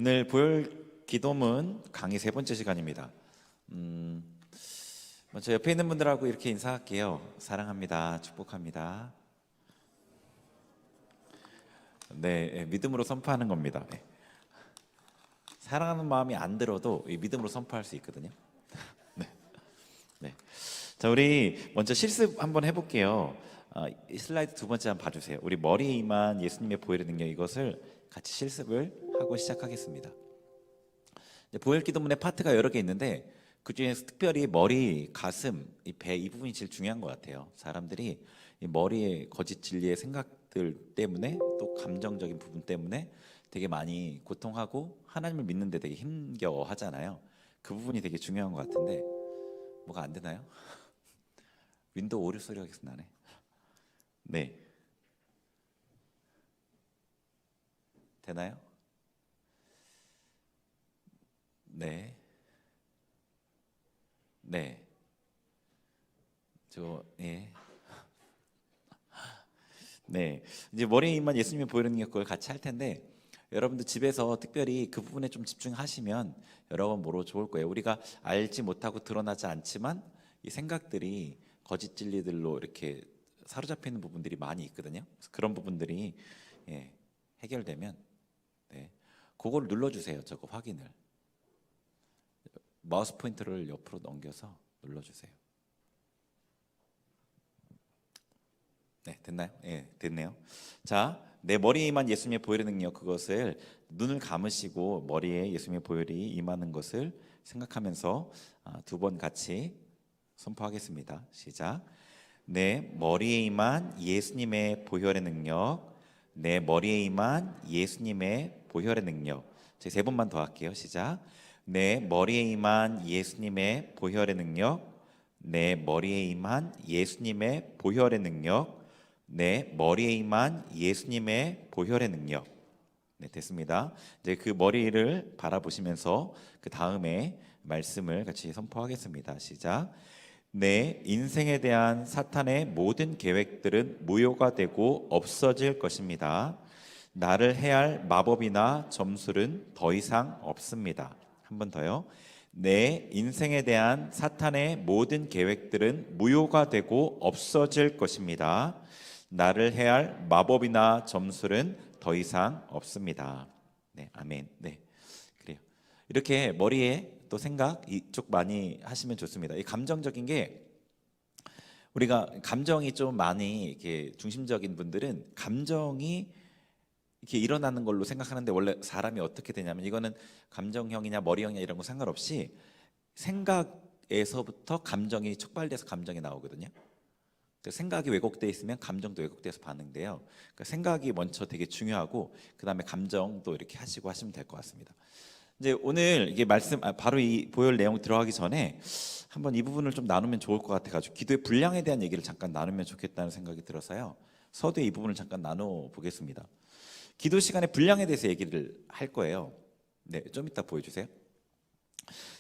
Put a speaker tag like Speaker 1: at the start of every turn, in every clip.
Speaker 1: 오늘 보혈 기도문 강의 세 번째 시간입니다. 먼저 옆에 있는 분들하고 이렇게 인사할게요. 사랑합니다. 축복합니다. 네, 믿음으로 선포하는 겁니다. 네. 사랑하는 마음이 안 들어도 믿음으로 선포할 수 있거든요. 네. 네. 자, 우리 먼저 실습 한번 해볼게요. 이 슬라이드 두 번째 한번 봐주세요. 우리 머리에 임한 예수님의 보혈의 능력, 이것을 같이 실습을 하고 시작하겠습니다. 보혈 기도문의 파트가 여러 개 있는데 그 중에서 특별히 머리, 가슴, 이 배, 이 부분이 제일 중요한 것 같아요. 사람들이 이 머리의 거짓 진리의 생각들 때문에, 또 감정적인 부분 때문에 되게 많이 고통하고 하나님을 믿는데 되게 힘겨워하잖아요. 그 부분이 되게 중요한 것 같은데 뭐가 안 되나요? 윈도우 오류 소리가 계속 나네. 네, 되나요? 네, 네, 네, 네. 이제 머리에 임한 예수님의 보혈의 능력, 그걸 같이 할 텐데 여러분들 집에서 특별히 그 부분에 좀 집중하시면 여러모로 좋을 거예요. 우리가 알지 못하고 드러나지 않지만 이 생각들이 거짓 진리들로 이렇게 사로잡혀 있는 부분들이 많이 있거든요. 그래서 그런 부분들이 해결되면, 네, 그걸 눌러주세요. 저거 확인을 마우스 포인터를 옆으로 넘겨서 눌러주세요. 네, 됐나요? 네, 됐네요. 자, 내 머리에 임한 예수님의 보혈의 능력, 그것을 눈을 감으시고 머리에 예수님의 보혈이 임하는 것을 생각하면서 두 번 같이 선포하겠습니다. 시작. 내 머리에 임한 예수님의 보혈의 능력, 내 머리에 임한 예수님의 보혈의 능력. 제가 세 번만 더 할게요. 시작. 내 머리에 임한 예수님의 보혈의 능력, 내 머리에 임한 예수님의 보혈의 능력, 내 머리에 임한 예수님의 보혈의 능력. 네, 됐습니다. 이제 그 머리를 바라보시면서 그 다음에 말씀을 같이 선포하겠습니다. 시작. 내 인생에 대한 사탄의 모든 계획들은 무효가 되고 없어질 것입니다. 나를 해할 마법이나 점술은 더 이상 없습니다. 한 번 더요. 내 인생에 대한 사탄의 모든 계획들은 무효가 되고 없어질 것입니다. 나를 해할 마법이나 점술은 더 이상 없습니다. 네, 아멘. 네, 그래요. 이렇게 머리에 또 생각 이쪽 많이 하시면 좋습니다. 이 감정적인 게, 우리가 감정이 좀 많이 이렇게 중심적인 분들은 감정이 이렇게 일어나는 걸로 생각하는데, 원래 사람이 어떻게 되냐면, 이거는 감정형이냐 머리형이냐 이런 거 상관없이 생각에서부터 감정이 촉발돼서 감정이 나오거든요. 생각이 왜곡되어 있으면 감정도 왜곡돼서 반응돼요. 그러니까 생각이 먼저 되게 중요하고 그 다음에 감정도 이렇게 하시고 하시면 될 것 같습니다. 이제 오늘 이게 말씀 바로 이 보혈 내용 들어가기 전에 한번 이 부분을 좀 나누면 좋을 것 같아가지고 기도의 분량에 대한 얘기를 잠깐 나누면 좋겠다는 생각이 들어서요. 서두에 이 부분을 잠깐 나눠 보겠습니다. 기도 시간에 분량에 대해서 얘기를 할 거예요. 네, 좀 이따 보여주세요.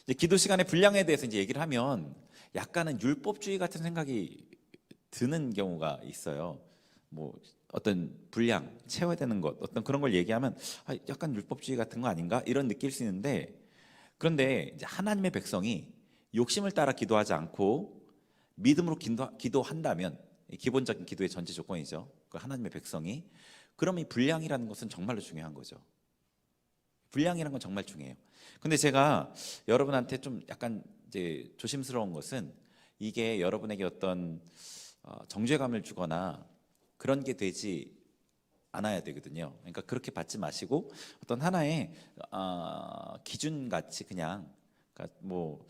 Speaker 1: 이제 기도 시간에 분량에 대해서 이제 얘기를 하면 약간은 율법주의 같은 생각이 드는 경우가 있어요. 뭐 어떤 분량, 채워야 되는 것, 어떤 그런 걸 얘기하면 약간 율법주의 같은 거 아닌가 이런 느낄 수 있는데, 그런데 이제 하나님의 백성이 욕심을 따라 기도하지 않고 믿음으로 기도한다면, 기본적인 기도의 전제 조건이죠. 그 하나님의 백성이, 그럼 이 분량이라는 것은 정말로 중요한 거죠. 분량이라는 건 정말 중요해요. 근데 제가 여러분한테 좀 약간 이제 조심스러운 것은, 이게 여러분에게 어떤 정죄감을 주거나 그런 게 되지 않아야 되거든요. 그러니까 그렇게 받지 마시고 어떤 하나의 기준 같이 그냥, 그러니까 뭐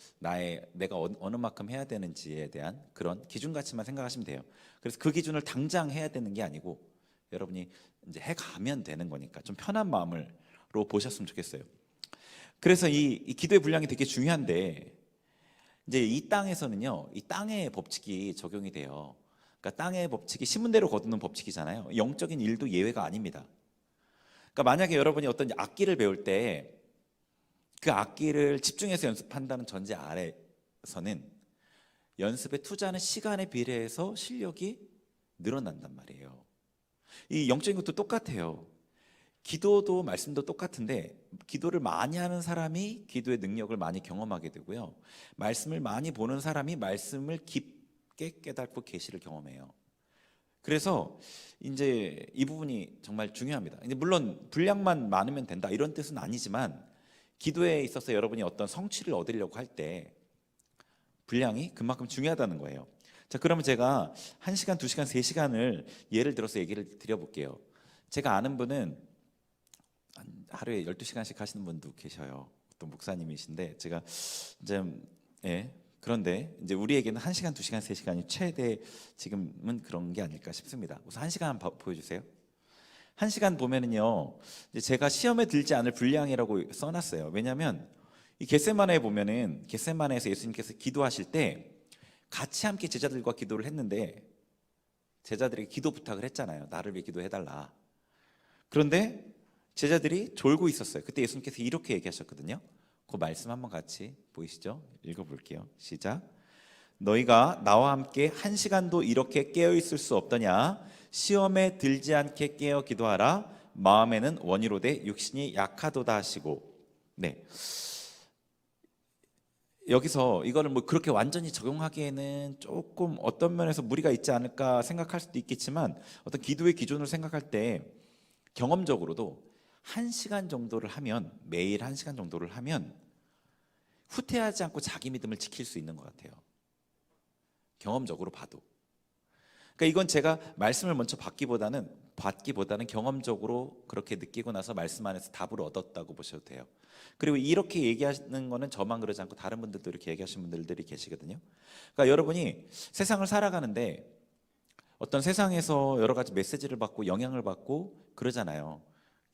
Speaker 1: 내가 어느 만큼 해야 되는지에 대한 그런 기준 같이만 생각하시면 돼요. 그래서 그 기준을 당장 해야 되는 게 아니고 여러분이 이제 해가면 되는 거니까 좀 편한 마음으로 보셨으면 좋겠어요. 그래서 이 기도의 분량이 되게 중요한데, 이제 이 땅에서는요, 이 땅의 법칙이 적용이 돼요. 그러니까 땅의 법칙이 신문대로 거두는 법칙이잖아요. 영적인 일도 예외가 아닙니다. 그러니까 만약에 여러분이 어떤 악기를 배울 때 그 악기를 집중해서 연습한다는 전제 아래서는 연습에 투자하는 시간에 비례해서 실력이 늘어난단 말이에요. 이 영적인 것도 똑같아요. 기도도 말씀도 똑같은데 기도를 많이 하는 사람이 기도의 능력을 많이 경험하게 되고요. 말씀을 많이 보는 사람이 말씀을 깊게 깨닫고 계시를 경험해요. 그래서 이제 이 부분이 정말 중요합니다. 이제 물론 분량만 많으면 된다 이런 뜻은 아니지만 기도에 있어서 여러분이 어떤 성취를 얻으려고 할 때 분량이 그만큼 중요하다는 거예요. 자, 그러면 제가 1시간, 2시간, 3시간을 예를 들어서 얘기를 드려볼게요. 제가 아는 분은 하루에 12시간씩 하시는 분도 계셔요. 어떤 목사님이신데 제가 이제 그런데 이제 우리에게는 1시간, 2시간, 3시간이 최대 지금은 그런 게 아닐까 싶습니다. 우선 1시간 한번 보여주세요. 1시간 보면은요, 이제 제가 시험에 들지 않을 분량이라고 써놨어요. 왜냐하면 이 겟세마네에 보면은 겟세마네에서 예수님께서 기도하실 때 같이 함께 제자들과 기도를 했는데 제자들에게 기도 부탁을 했잖아요. 나를 위해 기도해달라. 그런데 제자들이 졸고 있었어요. 그때 예수님께서 이렇게 얘기하셨거든요. 그 말씀 한번 같이 보이시죠? 읽어볼게요. 시작. 너희가 나와 함께 1시간도 이렇게 깨어 있을 수 없더냐? 시험에 들지 않게 깨어 기도하라. 마음에는 원이로되 육신이 약하도다 하시고. 네. 여기서 이거를 뭐 그렇게 완전히 적용하기에는 조금 어떤 면에서 무리가 있지 않을까 생각할 수도 있겠지만 어떤 기도의 기준을 생각할 때 경험적으로도 1시간 정도를 하면 매일 1시간 정도를 하면 후퇴하지 않고 자기 믿음을 지킬 수 있는 것 같아요. 경험적으로 봐도. 그러니까 이건 제가 말씀을 먼저 받기보다는 경험적으로 그렇게 느끼고 나서 말씀 안에서 답을 얻었다고 보셔도 돼요. 그리고 이렇게 얘기하는 거는 저만 그러지 않고 다른 분들도 이렇게 얘기하시는 분들이 계시거든요. 그러니까 여러분이 세상을 살아가는데 어떤 세상에서 여러 가지 메시지를 받고 영향을 받고 그러잖아요.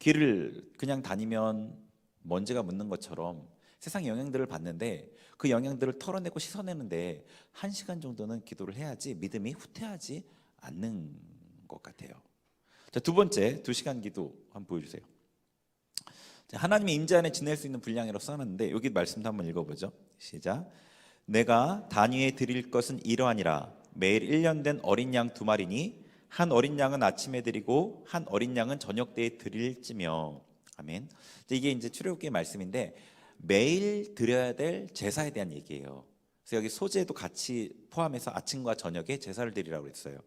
Speaker 1: 길을 그냥 다니면 먼지가 묻는 것처럼 세상의 영향들을 받는데 그 영향들을 털어내고 씻어내는데 1시간 정도는 기도를 해야지 믿음이 후퇴하지 않는 것 같아요. 자, 두 번째 2시간 기도 한번 보여주세요. 자, 하나님의 임재 안에 지낼 수 있는 분량이라고 써놨는데 여기 말씀도 한번 읽어보죠. 시작. 내가 단위에 드릴 것은 이러하니라. 매일 1년 된 어린 양 2마리니 한 어린 양은 아침에 드리고 한 어린 양은 저녁 때에 드릴지며. 아멘. 이게 이제 출애굽기의 말씀인데 매일 드려야 될 제사에 대한 얘기예요. 그래서 여기 소제도 같이 포함해서 아침과 저녁에 제사를 드리라고 했어요.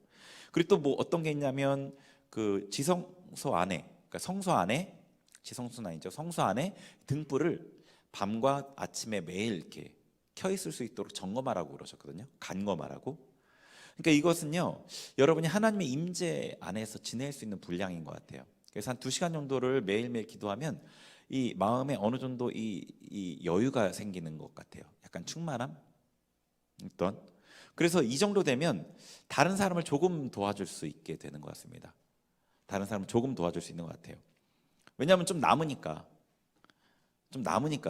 Speaker 1: 그리고 또 뭐 어떤 게 있냐면 그 지성소 안에, 그러니까 성소 안에, 지성소는 아니죠, 성소 안에 등불을 밤과 아침에 매일 이렇게 켜 있을 수 있도록 점검하라고 그러셨거든요. 간검하라고. 그러니까 이것은요, 여러분이 하나님의 임재 안에서 지낼 수 있는 분량인 것 같아요. 그래서 한 2시간 정도를 매일매일 기도하면 이 마음에 어느 정도 이 여유가 생기는 것 같아요. 약간 충만함? 어떤? 그래서 이 정도 되면 다른 사람을 조금 도와줄 수 있게 되는 것 같습니다. 다른 사람을 조금 도와줄 수 있는 것 같아요. 왜냐하면 좀 남으니까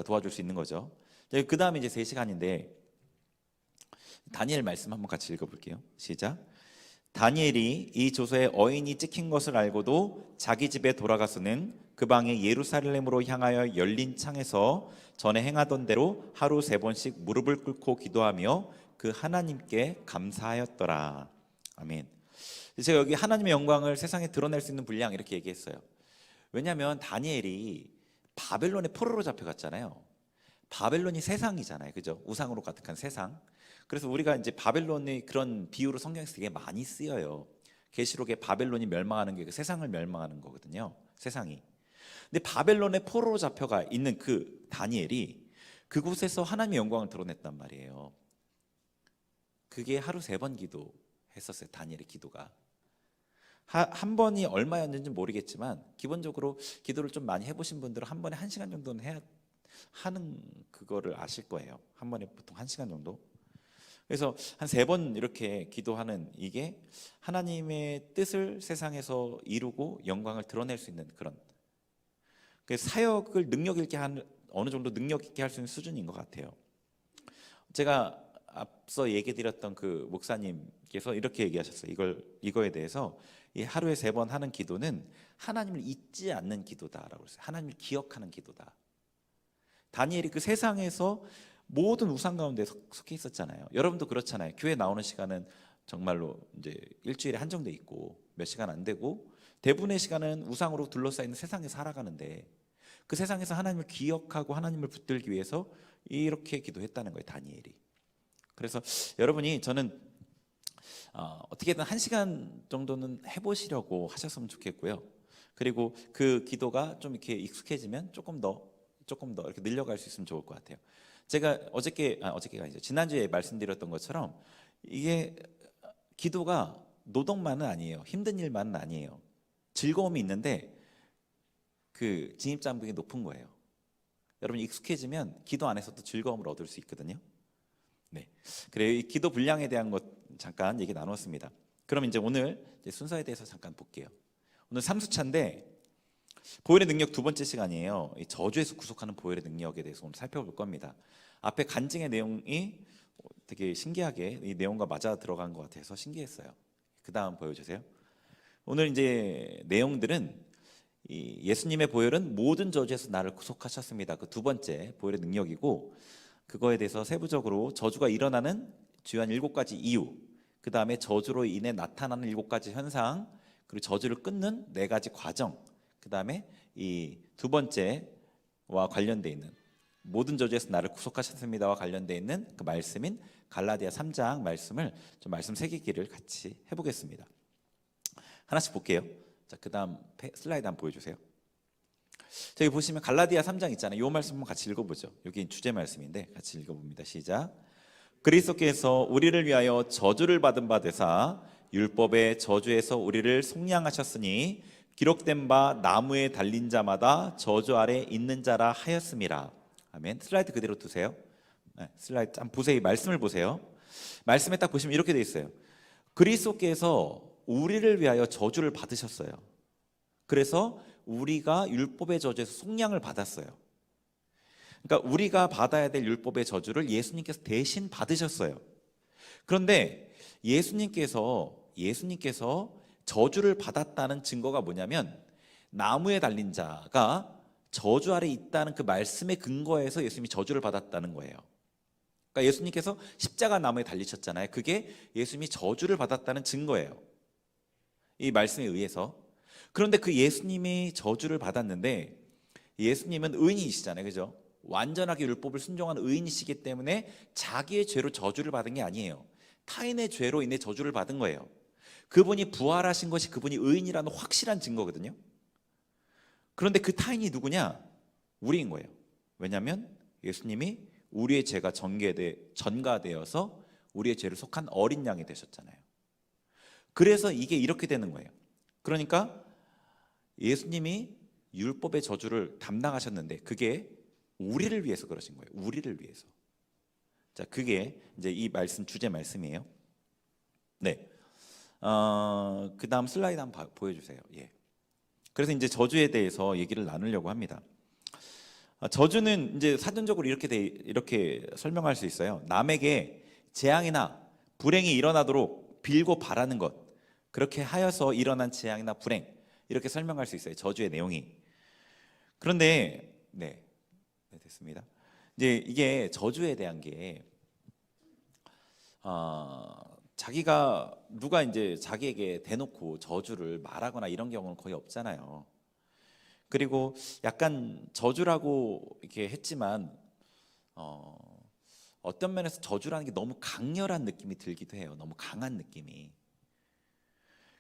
Speaker 1: 도와줄 수 있는 거죠. 그 다음에 이제 3시간인데 다니엘 말씀 한번 같이 읽어볼게요. 시작. 다니엘이 이 조서에 어인이 찍힌 것을 알고도 자기 집에 돌아가서는 그 방에 예루살렘으로 향하여 열린 창에서 전에 행하던 대로 하루 3번씩 무릎을 꿇고 기도하며 그 하나님께 감사하였더라. 아멘. 제가 여기 하나님의 영광을 세상에 드러낼 수 있는 분량 이렇게 얘기했어요. 왜냐하면 다니엘이 바벨론의 포로로 잡혀갔잖아요. 바벨론이 세상이잖아요, 그죠? 우상으로 가득한 세상. 그래서 우리가 이제 바벨론의 그런 비유로 성경에서 되게 많이 쓰여요. 계시록에 바벨론이 멸망하는 게 그 세상을 멸망하는 거거든요. 세상이. 근데 바벨론의 포로로 잡혀가 있는 그 다니엘이 그곳에서 하나님의 영광을 드러냈단 말이에요. 그게 하루 3번 기도했었어요. 다니엘의 기도가. 한 번이 얼마였는지 모르겠지만 기본적으로 기도를 좀 많이 해보신 분들은 한 번에 1시간 정도는 해야 하는 그거를 아실 거예요. 한 번에 보통 1시간 정도. 그래서 한 3번 이렇게 기도하는 이게 하나님의 뜻을 세상에서 이루고 영광을 드러낼 수 있는 그런 사역을 능력 있게 어느 정도 능력 있게 할 수 있는 수준인 것 같아요. 제가 앞서 얘기 드렸던 그 목사님께서 이렇게 얘기하셨어요. 이거에 대해서 이 하루에 3번 하는 기도는 하나님을 잊지 않는 기도다라고 했어요. 하나님을 기억하는 기도다. 다니엘이 그 세상에서 모든 우상 가운데 속해 있었잖아요. 여러분도 그렇잖아요. 교회 나오는 시간은 정말로 이제 일주일에 한정돼 있고 몇 시간 안 되고 대부분의 시간은 우상으로 둘러싸인 세상에 살아가는데 그 세상에서 하나님을 기억하고 하나님을 붙들기 위해서 이렇게 기도했다는 거예요, 다니엘이. 그래서 여러분이 저는 어떻게든 1시간 정도는 해보시려고 하셨으면 좋겠고요. 그리고 그 기도가 좀 이렇게 익숙해지면 조금 더 이렇게 늘려갈 수 있으면 좋을 것 같아요. 제가 어저께가 아니죠. 지난주에 말씀드렸던 것처럼 이게 기도가 노동만은 아니에요. 힘든 일만은 아니에요. 즐거움이 있는데 그 진입장벽이 높은 거예요. 여러분 익숙해지면 기도 안에서도 즐거움을 얻을 수 있거든요. 네, 그래요. 이 기도 분량에 대한 것 잠깐 얘기 나눴습니다. 그럼 이제 오늘 순서에 대해서 잠깐 볼게요. 오늘 3수차인데 보혈의 능력 두 번째 시간이에요. 이 저주에서 구속하는 보혈의 능력에 대해서 오늘 살펴볼 겁니다. 앞에 간증의 내용이 되게 신기하게 이 내용과 맞아 들어간 것 같아서 신기했어요. 그 다음 보여주세요. 오늘 이제 내용들은 이 예수님의 보혈은 모든 저주에서 나를 구속하셨습니다. 그 두 번째 보혈의 능력이고, 그거에 대해서 세부적으로 저주가 일어나는 주요한 7가지 이유, 그 다음에 저주로 인해 나타나는 7가지 현상, 그리고 저주를 끊는 4가지 과정, 그 다음에 이 두 번째와 관련되어 있는 모든 저주에서 나를 구속하셨습니다와 관련되어 있는 그 말씀인 갈라디아 3장 말씀을 좀 말씀 새기기를 같이 해보겠습니다. 하나씩 볼게요. 자, 그 다음 슬라이드 한번 보여주세요. 저기 보시면 갈라디아 3장 있잖아요. 이 말씀 한번 같이 읽어보죠. 여기 주제 말씀인데 같이 읽어봅니다. 시작. 그리스도께서 우리를 위하여 저주를 받은 바 되사 율법의 저주에서 우리를 속량하셨으니 기록된 바 나무에 달린 자마다 저주 아래 있는 자라 하였음이라. 아멘. 슬라이드 그대로 두세요. 네, 슬라이드 한번 보세요. 말씀을 보세요. 말씀에 딱 보시면 이렇게 돼 있어요. 그리스도께서 우리를 위하여 저주를 받으셨어요. 그래서 우리가 율법의 저주에서 속량을 받았어요. 그러니까 우리가 받아야 될 율법의 저주를 예수님께서 대신 받으셨어요. 그런데 예수님께서 저주를 받았다는 증거가 뭐냐면 나무에 달린 자가 저주 아래 있다는 그 말씀의 근거에서 예수님이 저주를 받았다는 거예요. 그러니까 예수님께서 십자가 나무에 달리셨잖아요. 그게 예수님이 저주를 받았다는 증거예요. 이 말씀에 의해서. 그런데 그 예수님이 저주를 받았는데 예수님은 의인이시잖아요. 그죠? 완전하게 율법을 순종한 의인이시기 때문에 자기의 죄로 저주를 받은 게 아니에요. 타인의 죄로 인해 저주를 받은 거예요. 그분이 부활하신 것이 그분이 의인이라는 확실한 증거거든요. 그런데 그 타인이 누구냐? 우리인 거예요. 왜냐하면 예수님이 우리의 죄가 전가되어서 우리의 죄를 속한 어린 양이 되셨잖아요. 그래서 이게 이렇게 되는 거예요. 그러니까 예수님이 율법의 저주를 담당하셨는데 그게 우리를 위해서 그러신 거예요. 우리를 위해서. 자, 그게 이제 이 말씀 주제 말씀이에요. 네. 그 다음 슬라이드 한번 보여주세요. 예. 그래서 이제 저주에 대해서 얘기를 나누려고 합니다. 저주는 이제 사전적으로 이렇게 설명할 수 있어요. 남에게 재앙이나 불행이 일어나도록 빌고 바라는 것, 그렇게 하여서 일어난 재앙이나 불행, 이렇게 설명할 수 있어요. 저주의 내용이. 그런데 네, 됐습니다. 이제 이게 저주에 대한 게 누가 이제 자기에게 대놓고 저주를 말하거나 이런 경우는 거의 없잖아요. 그리고 약간 저주라고 이렇게 했지만 어떤 면에서 저주라는 게 너무 강렬한 느낌이 들기도 해요. 너무 강한 느낌이.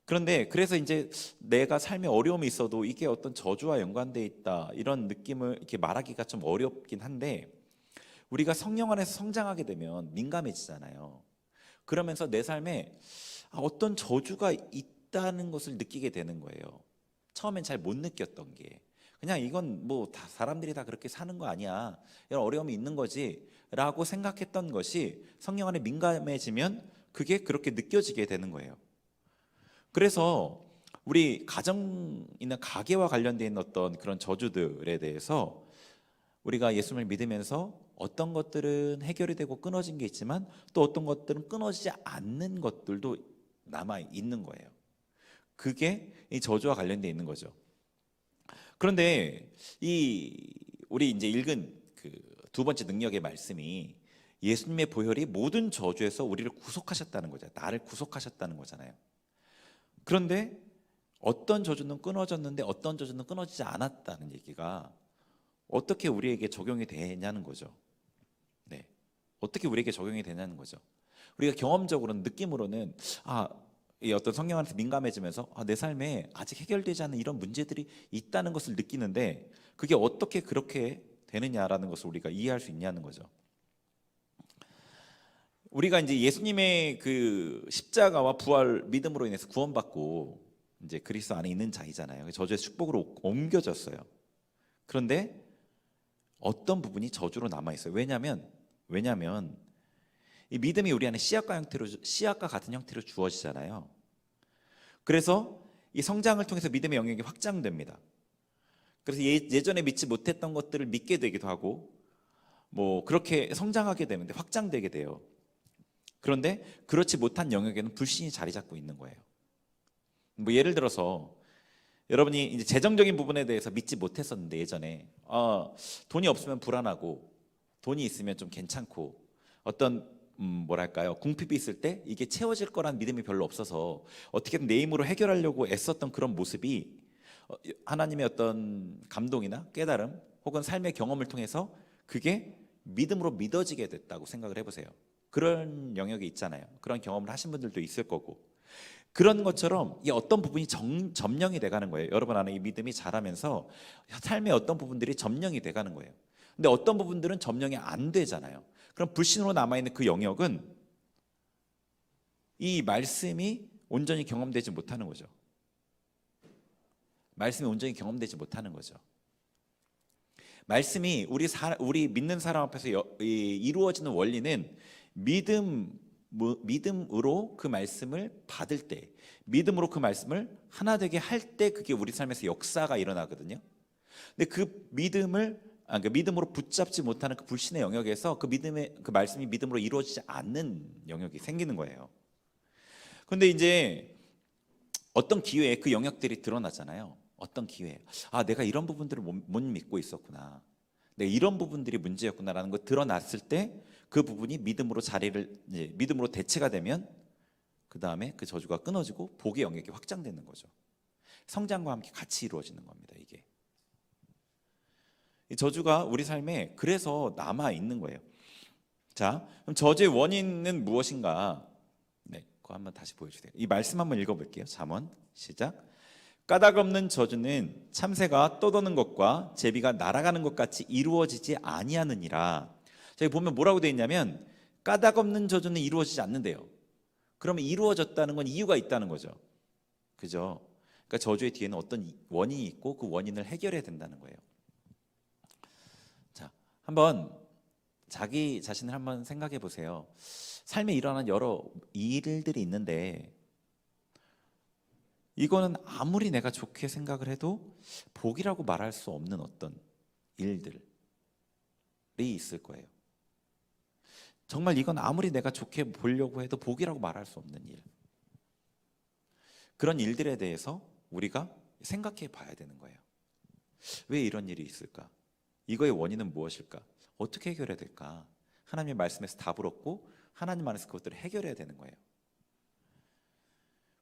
Speaker 1: 그런데 그래서 이제 내가 삶에 어려움이 있어도 이게 어떤 저주와 연관돼 있다 이런 느낌을 이렇게 말하기가 좀 어렵긴 한데, 우리가 성령 안에서 성장하게 되면 민감해지잖아요. 그러면서 내 삶에 어떤 저주가 있다는 것을 느끼게 되는 거예요. 처음엔 잘 못 느꼈던 게 그냥 이건 뭐 다 사람들이 다 그렇게 사는 거 아니야, 이런 어려움이 있는 거지 라고 생각했던 것이 성령 안에 민감해지면 그게 그렇게 느껴지게 되는 거예요. 그래서 우리 가정이나 가계와 관련된 어떤 그런 저주들에 대해서 우리가 예수님을 믿으면서 어떤 것들은 해결이 되고 끊어진 게 있지만 또 어떤 것들은 끊어지지 않는 것들도 남아 있는 거예요. 그게 이 저주와 관련되어 있는 거죠. 그런데 우리 이제 읽은 그 두 번째 능력의 말씀이 예수님의 보혈이 모든 저주에서 우리를 구속하셨다는 거잖아요. 나를 구속하셨다는 거잖아요. 그런데 어떤 저주는 끊어졌는데 어떤 저주는 끊어지지 않았다는 얘기가 어떻게 우리에게 적용이 되냐는 거죠. 네. 어떻게 우리에게 적용이 되냐는 거죠. 우리가 경험적으로는 느낌으로는 이 어떤 성령한테 민감해지면서 내 삶에 아직 해결되지 않은 이런 문제들이 있다는 것을 느끼는데 그게 어떻게 그렇게 되느냐라는 것을 우리가 이해할 수 있냐는 거죠. 우리가 이제 예수님의 그 십자가와 부활 믿음으로 인해서 구원받고 이제 그리스도 안에 있는 자이잖아요. 저주의 축복으로 옮겨졌어요. 그런데 어떤 부분이 저주로 남아 있어요. 왜냐하면 이 믿음이 우리 안에 씨앗과 같은 형태로 주어지잖아요. 그래서 이 성장을 통해서 믿음의 영역이 확장됩니다. 그래서 예전에 믿지 못했던 것들을 믿게 되기도 하고 뭐 그렇게 성장하게 되는데 확장되게 돼요. 그런데 그렇지 못한 영역에는 불신이 자리 잡고 있는 거예요. 뭐 예를 들어서 여러분이 이제 재정적인 부분에 대해서 믿지 못했었는데 예전에 돈이 없으면 불안하고 돈이 있으면 좀 괜찮고 어떤 뭐랄까요, 궁핍이 있을 때 이게 채워질 거란 믿음이 별로 없어서 어떻게든 내 힘으로 해결하려고 애썼던 그런 모습이 하나님의 어떤 감동이나 깨달음 혹은 삶의 경험을 통해서 그게 믿음으로 믿어지게 됐다고 생각을 해보세요. 그런 영역이 있잖아요. 그런 경험을 하신 분들도 있을 거고 그런 것처럼 이 어떤 부분이 점령이 돼가는 거예요. 여러분 안에 이 믿음이 자라면서 삶의 어떤 부분들이 점령이 돼가는 거예요. 근데 어떤 부분들은 점령이 안 되잖아요. 그럼 불신으로 남아있는 그 영역은 이 말씀이 온전히 경험되지 못하는 거죠. 말씀이 온전히 경험되지 못하는 거죠. 말씀이 우리 믿는 사람 앞에서 이루어지는 원리는 믿음으로 그 말씀을 받을 때, 믿음으로 그 말씀을 하나 되게 할 때 그게 우리 삶에서 역사가 일어나거든요. 근데 그 믿음으로 붙잡지 못하는 그 불신의 영역에서 그 말씀이 믿음으로 이루어지지 않는 영역이 생기는 거예요. 그런데 이제 어떤 기회에 그 영역들이 드러나잖아요. 어떤 기회에 내가 이런 부분들을 못 믿고 있었구나, 내가 이런 부분들이 문제였구나라는 거 드러났을 때 그 부분이 믿음으로 대체가 되면 그 다음에 그 저주가 끊어지고 복의 영역이 확장되는 거죠. 성장과 함께 같이 이루어지는 겁니다. 이게 이 저주가 우리 삶에 그래서 남아 있는 거예요. 자, 그럼 저주의 원인은 무엇인가? 네, 그거 한번 다시 보여주세요. 이 말씀 한번 읽어볼게요. 잠언 시작. 까닭 없는 저주는 참새가 떠도는 것과 제비가 날아가는 것 같이 이루어지지 아니하느니라. 저기 보면 뭐라고 되어 있냐면 까닭 없는 저주는 이루어지지 않는데요. 그러면 이루어졌다는 건 이유가 있다는 거죠. 그죠? 그러니까 저주의 뒤에는 어떤 원인이 있고 그 원인을 해결해야 된다는 거예요. 자, 한번 자기 자신을 한번 생각해 보세요. 삶에 일어나는 여러 일들이 있는데 이거는 아무리 내가 좋게 생각을 해도 복이라고 말할 수 없는 어떤 일들이 있을 거예요. 정말 이건 아무리 내가 좋게 보려고 해도 복이라고 말할 수 없는 일. 그런 일들에 대해서 우리가 생각해 봐야 되는 거예요. 왜 이런 일이 있을까? 이거의 원인은 무엇일까? 어떻게 해결해야 될까? 하나님의 말씀에서 답을 얻고 하나님 안에서 그것들을 해결해야 되는 거예요.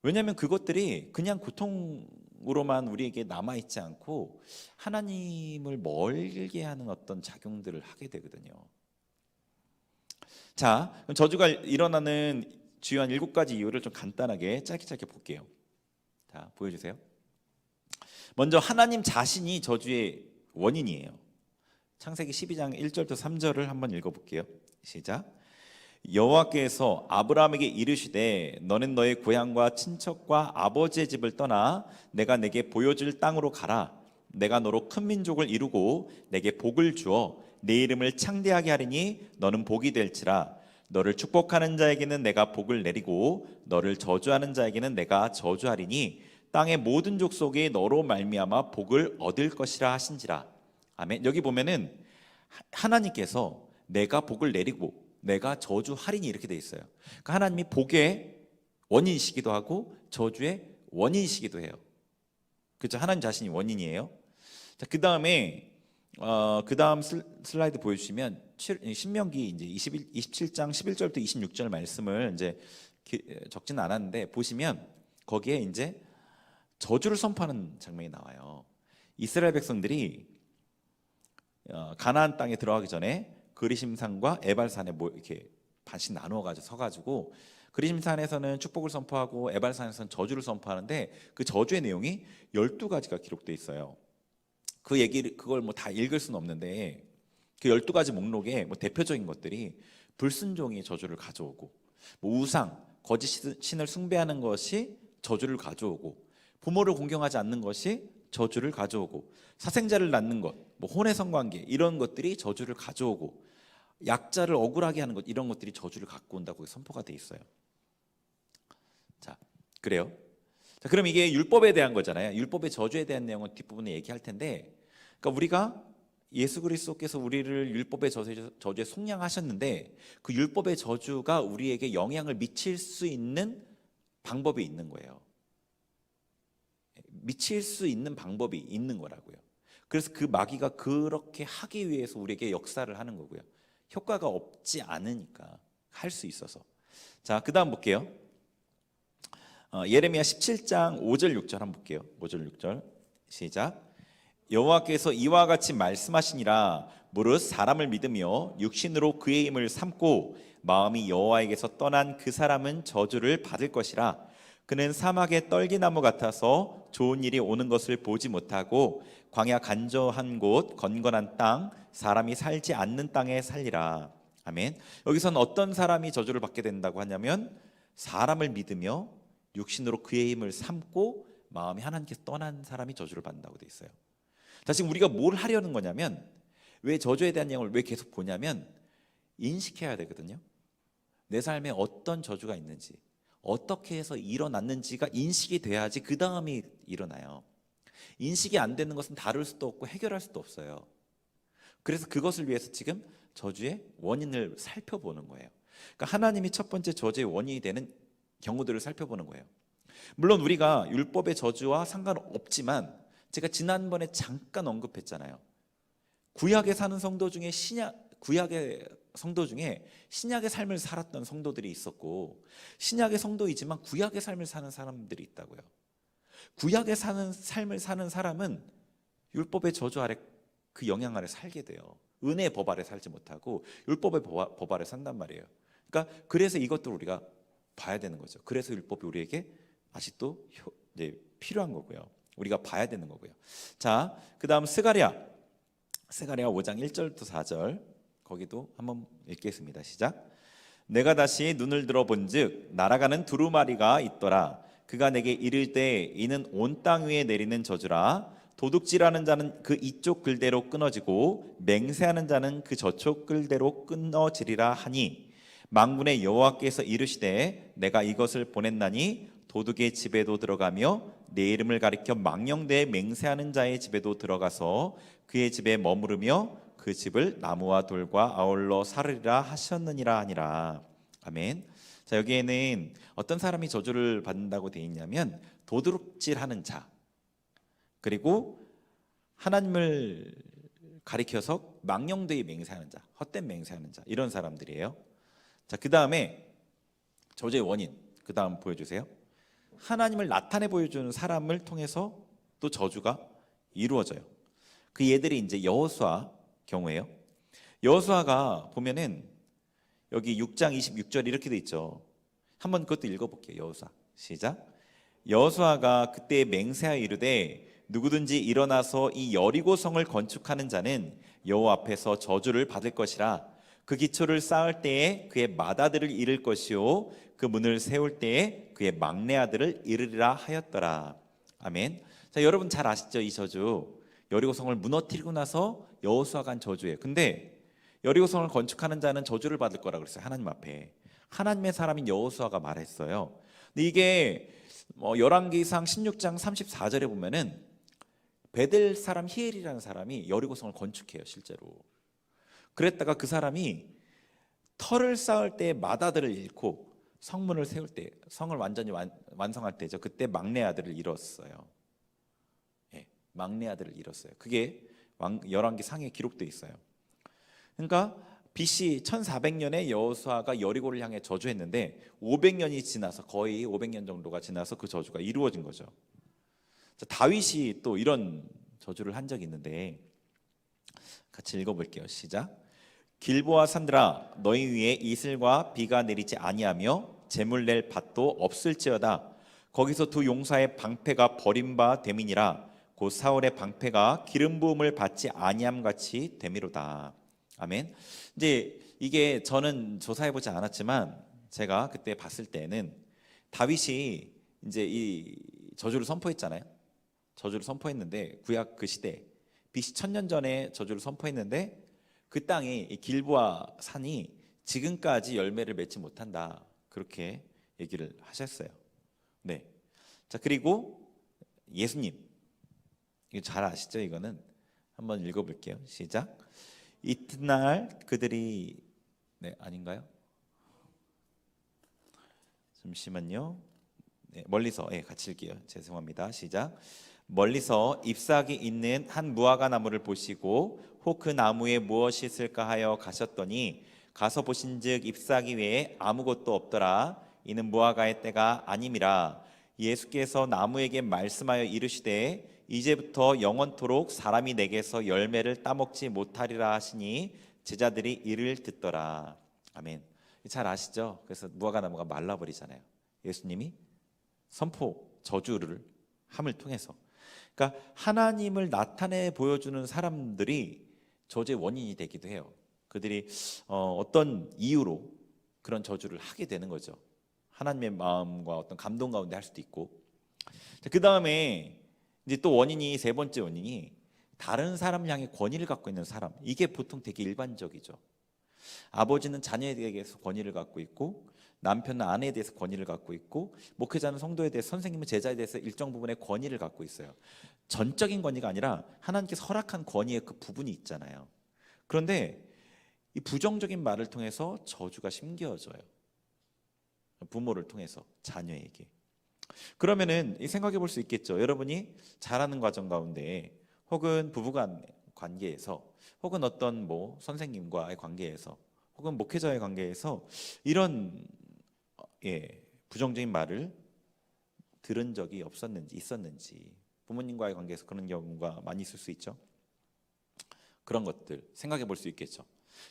Speaker 1: 왜냐하면 그것들이 그냥 고통으로만 우리에게 남아있지 않고 하나님을 멀게 하는 어떤 작용들을 하게 되거든요. 자, 그럼 저주가 일어나는 주요한 7가지 이유를 좀 간단하게 짧게 볼게요. 자, 보여주세요. 먼저 하나님 자신이 저주의 원인이에요. 창세기 12장 1절부터 3절을 한번 읽어볼게요. 시작. 여호와께서 아브라함에게 이르시되 너는 너의 고향과 친척과 아버지의 집을 떠나 내가 내게 보여줄 땅으로 가라. 내가 너로 큰 민족을 이루고 내게 복을 주어 내 이름을 창대하게 하리니 너는 복이 될지라. 너를 축복하는 자에게는 내가 복을 내리고 너를 저주하는 자에게는 내가 저주하리니 땅의 모든 족속이 너로 말미암아 복을 얻을 것이라 하신지라. 아멘. 여기 보면은 하나님께서 내가 복을 내리고 내가 저주하리니 이렇게 돼 있어요. 그러니까 하나님이 복의 원인이시기도 하고 저주의 원인이시기도 해요. 그렇죠? 하나님 자신이 원인이에요. 자, 그 다음 슬라이드 보여주시면 신명기 이제 27장 11절부터 26절 말씀을 이제 적지는 않았는데 보시면 거기에 이제 저주를 선포하는 장면이 나와요. 이스라엘 백성들이 가나안 땅에 들어가기 전에 그리심산과 에발산에 이렇게 반씩 나누어 가지고 서가지고 그리심산에서는 축복을 선포하고 에발산에서는 저주를 선포하는데 그 저주의 내용이 12가지가 기록되어 있어요. 그걸 뭐 다 읽을 수는 없는데 그 12가지 목록에 뭐 대표적인 것들이 불순종이 저주를 가져오고, 뭐 우상, 거짓 신을 숭배하는 것이 저주를 가져오고, 부모를 공경하지 않는 것이 저주를 가져오고, 사생자를 낳는 것, 뭐 혼의 성관계 이런 것들이 저주를 가져오고, 약자를 억울하게 하는 것 이런 것들이 저주를 갖고 온다고 선포가 돼 있어요. 자, 그래요. 자, 그럼 이게 율법에 대한 거잖아요. 율법의 저주에 대한 내용은 뒷부분에 얘기할 텐데, 그러니까 우리가 예수 그리스도께서 우리를 율법의 저주에 속량하셨는데 그 율법의 저주가 우리에게 영향을 미칠 수 있는 방법이 있는 거예요. 미칠 수 있는 방법이 있는 거라고요. 그래서 그 마귀가 그렇게 하기 위해서 우리에게 역사를 하는 거고요. 효과가 없지 않으니까 할 수 있어서. 자, 그 다음 볼게요. 예레미야 17장 5절 6절 한번 볼게요. 5절 6절 시작. 여호와께서 이와 같이 말씀하시니라. 무릇 사람을 믿으며 육신으로 그의 힘을 삼고 마음이 여호와에게서 떠난 그 사람은 저주를 받을 것이라. 그는 사막의 떨기나무 같아서 좋은 일이 오는 것을 보지 못하고 광야 간저한 곳 건건한 땅 사람이 살지 않는 땅에 살리라. 아멘. 여기서는 어떤 사람이 저주를 받게 된다고 하냐면 사람을 믿으며 육신으로 그의 힘을 삼고 마음이 하나님께서 떠난 사람이 저주를 받는다고 돼 있어요. 자, 지금 우리가 뭘 하려는 거냐면, 왜 저주에 대한 내용을 왜 계속 보냐면 인식해야 되거든요. 내 삶에 어떤 저주가 있는지, 어떻게 해서 일어났는지가 인식이 돼야지 그 다음이 일어나요. 인식이 안 되는 것은 다룰 수도 없고 해결할 수도 없어요. 그래서 그것을 위해서 지금 저주의 원인을 살펴보는 거예요. 그러니까 하나님이 첫 번째 저주의 원인이 되는 경우들을 살펴보는 거예요. 물론 우리가 율법의 저주와 상관없지만 제가 지난번에 잠깐 언급했잖아요. 구약에 사는 성도 중에 구약의 성도 중에 신약의 삶을 살았던 성도들이 있었고, 신약의 성도이지만 구약의 삶을 사는 사람들이 있다고요. 구약에 사는 삶을 사는 사람은 율법의 저주 아래 그 영향 아래 살게 돼요. 은혜의 법 아래 살지 못하고 율법의 법 아래 산단 말이에요. 그러니까 그래서 이것도 우리가 봐야 되는 거죠. 그래서 율법이 우리에게 아직도 필요한 거고요. 우리가 봐야 되는 거고요. 자, 그 다음 스가랴 5장 1절부터 4절 거기도 한번 읽겠습니다. 시작. 내가 다시 눈을 들어본즉 날아가는 두루마리가 있더라. 그가 내게 이르되 이는 온 땅 위에 내리는 저주라. 도둑질하는 자는 그 이쪽 글대로 끊어지고 맹세하는 자는 그 저쪽 글대로 끊어지리라 하니, 만군의 여호와께서 이르시되 내가 이것을 보냈나니 도둑의 집에도 들어가며 내 이름을 가리켜 망령되에 맹세하는 자의 집에도 들어가서 그의 집에 머무르며 그 집을 나무와 돌과 아울러 사르리라 하셨느니라 하니라. 아멘. 자, 여기에는 어떤 사람이 저주를 받는다고 되어 있냐면 도둑질하는 자, 그리고 하나님을 가리켜서 망령되이 맹세하는 자, 헛된 맹세하는 자, 이런 사람들이에요. 자, 그 다음에 저주의 원인, 그 다음 보여주세요. 하나님을 나타내 보여주는 사람을 통해서 또 저주가 이루어져요. 그 얘들이 이제 여호수아 경우예요. 여호수아가 보면은 여기 6장 26절 이렇게 돼 있죠. 한번 그것도 읽어볼게요. 여호수아 시작. 여호수아가 그때 맹세하여 이르되 누구든지 일어나서 이 여리고 성을 건축하는 자는 여호와 앞에서 저주를 받을 것이라. 그 기초를 쌓을 때에 그의 맏아들을 잃을 것이요 그 문을 세울 때에 그의 막내 아들을 잃으리라 하였더라. 아멘. 자, 여러분 잘 아시죠? 이 저주 여리고성을 무너뜨리고 나서 여호수아가 한 저주예요. 근데 여리고성을 건축하는 자는 저주를 받을 거라 그랬어요. 하나님 앞에. 하나님의 사람인 여호수아가 말했어요. 근데 이게 열왕기상 16장 34절에 보면은 베델 사람 히엘이라는 사람이 여리고성을 건축해요. 실제로. 그랬다가 그 사람이 터를 쌓을 때 맏아들을 잃고 성문을 세울 때, 성을 완전히 완성할 때죠. 그때 막내 아들을 잃었어요. 예, 막내 아들을 잃었어요. 그게 열왕기 상에 기록되어 있어요. 그러니까 BC 1400년에 여호수아가 여리고를 향해 저주했는데 500년이 지나서, 거의 500년 정도가 지나서 그 저주가 이루어진 거죠. 자, 다윗이 또 이런 저주를 한 적이 있는데 같이 읽어볼게요. 시작. 길보아 산들아 너희 위에 이슬과 비가 내리지 아니하며 재물 낼 밭도 없을지어다. 거기서 두 용사의 방패가 버린 바 됨이니라. 곧 사울의 방패가 기름 부음을 받지 아니함 같이 됨이로다. 아멘. 이제 이게 저는 조사해 보지 않았지만 제가 그때 봤을 때는 다윗이 이제 이 저주를 선포했잖아요. 저주를 선포했는데 구약 그 시대 BC 1000년 전에 저주를 선포했는데 그 땅이 이 길보아 산이 지금까지 열매를 맺지 못한다. 그렇게 얘기를 하셨어요. 네. 자, 그리고 예수님. 이거 잘 아시죠? 이거는 한번 읽어볼게요. 시작. 이튿날 그들이 네, 아닌가요? 잠시만요. 네, 멀리서 같이 읽게요. 죄송합니다. 시작. 멀리서 잎사귀 있는 한 무화과 나무를 보시고 혹 그 나무에 무엇이 있을까 하여 가셨더니 가서 보신즉 잎사귀 외에 아무것도 없더라. 이는 무화과의 때가 아님이라. 예수께서 나무에게 말씀하여 이르시되 이제부터 영원토록 사람이 내게서 열매를 따먹지 못하리라 하시니 제자들이 이를 듣더라. 아멘. 잘 아시죠? 그래서 무화과 나무가 말라버리잖아요. 예수님이 선포 저주를 함을 통해서. 그러니까 하나님을 나타내 보여주는 사람들이 저주의 원인이 되기도 해요. 그들이 어떤 이유로 그런 저주를 하게 되는 거죠. 하나님의 마음과 어떤 감동 가운데 할 수도 있고. 그 다음에 이제 또 원인이 세 번째 원인이 다른 사람 향해 권위를 갖고 있는 사람. 이게 보통 되게 일반적이죠. 아버지는 자녀에 대해서 권위를 갖고 있고 남편은 아내에 대해서 권위를 갖고 있고 목회자는 성도에 대해서 선생님은 제자에 대해서 일정 부분의 권위를 갖고 있어요. 전적인 권위가 아니라 하나님께서 허락한 권위의 그 부분이 있잖아요. 그런데 이 부정적인 말을 통해서 저주가 심겨져요. 부모를 통해서 자녀에게. 그러면은 생각해 볼 수 있겠죠. 여러분이 자라는 과정 가운데 혹은 부부간 관계에서 혹은 어떤 뭐 선생님과의 관계에서 혹은 목회자의 관계에서 이런 부정적인 말을 들은 적이 없었는지 있었는지 부모님과의 관계에서 그런 경우가 많이 있을 수 있죠. 그런 것들 생각해 볼 수 있겠죠.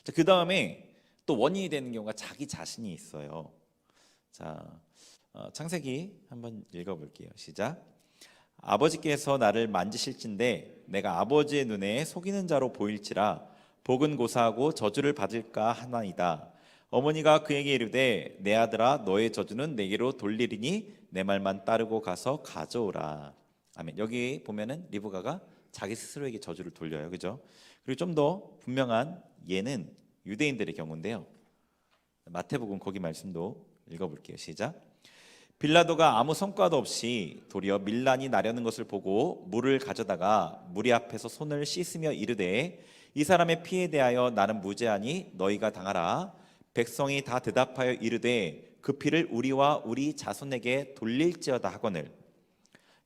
Speaker 1: 자, 그 다음에 또 원인이 되는 경우가 자기 자신이 있어요. 자, 창세기 한번 읽어볼게요. 시작. 아버지께서 나를 만지실진데 내가 아버지의 눈에 속이는 자로 보일지라 복은 고사하고 저주를 받을까 하나이다. 어머니가 그에게 이르되 내 아들아 너의 저주는 내게로 돌리리니 내 말만 따르고 가서 가져오라. 아멘. 여기 보면은 리브가가 자기 스스로에게 저주를 돌려요. 그죠? 그리고 좀 더 분명한 예는 유대인들의 경우인데요. 마태복음 거기 말씀도 읽어볼게요. 시작. 빌라도가 아무 성과도 없이 도리어 밀란이 나려는 것을 보고 물을 가져다가 무리 앞에서 손을 씻으며 이르되 이 사람의 피에 대하여 나는 무죄하니 너희가 당하라. 백성이 다 대답하여 이르되 그 피를 우리와 우리 자손에게 돌릴지어다 하거늘.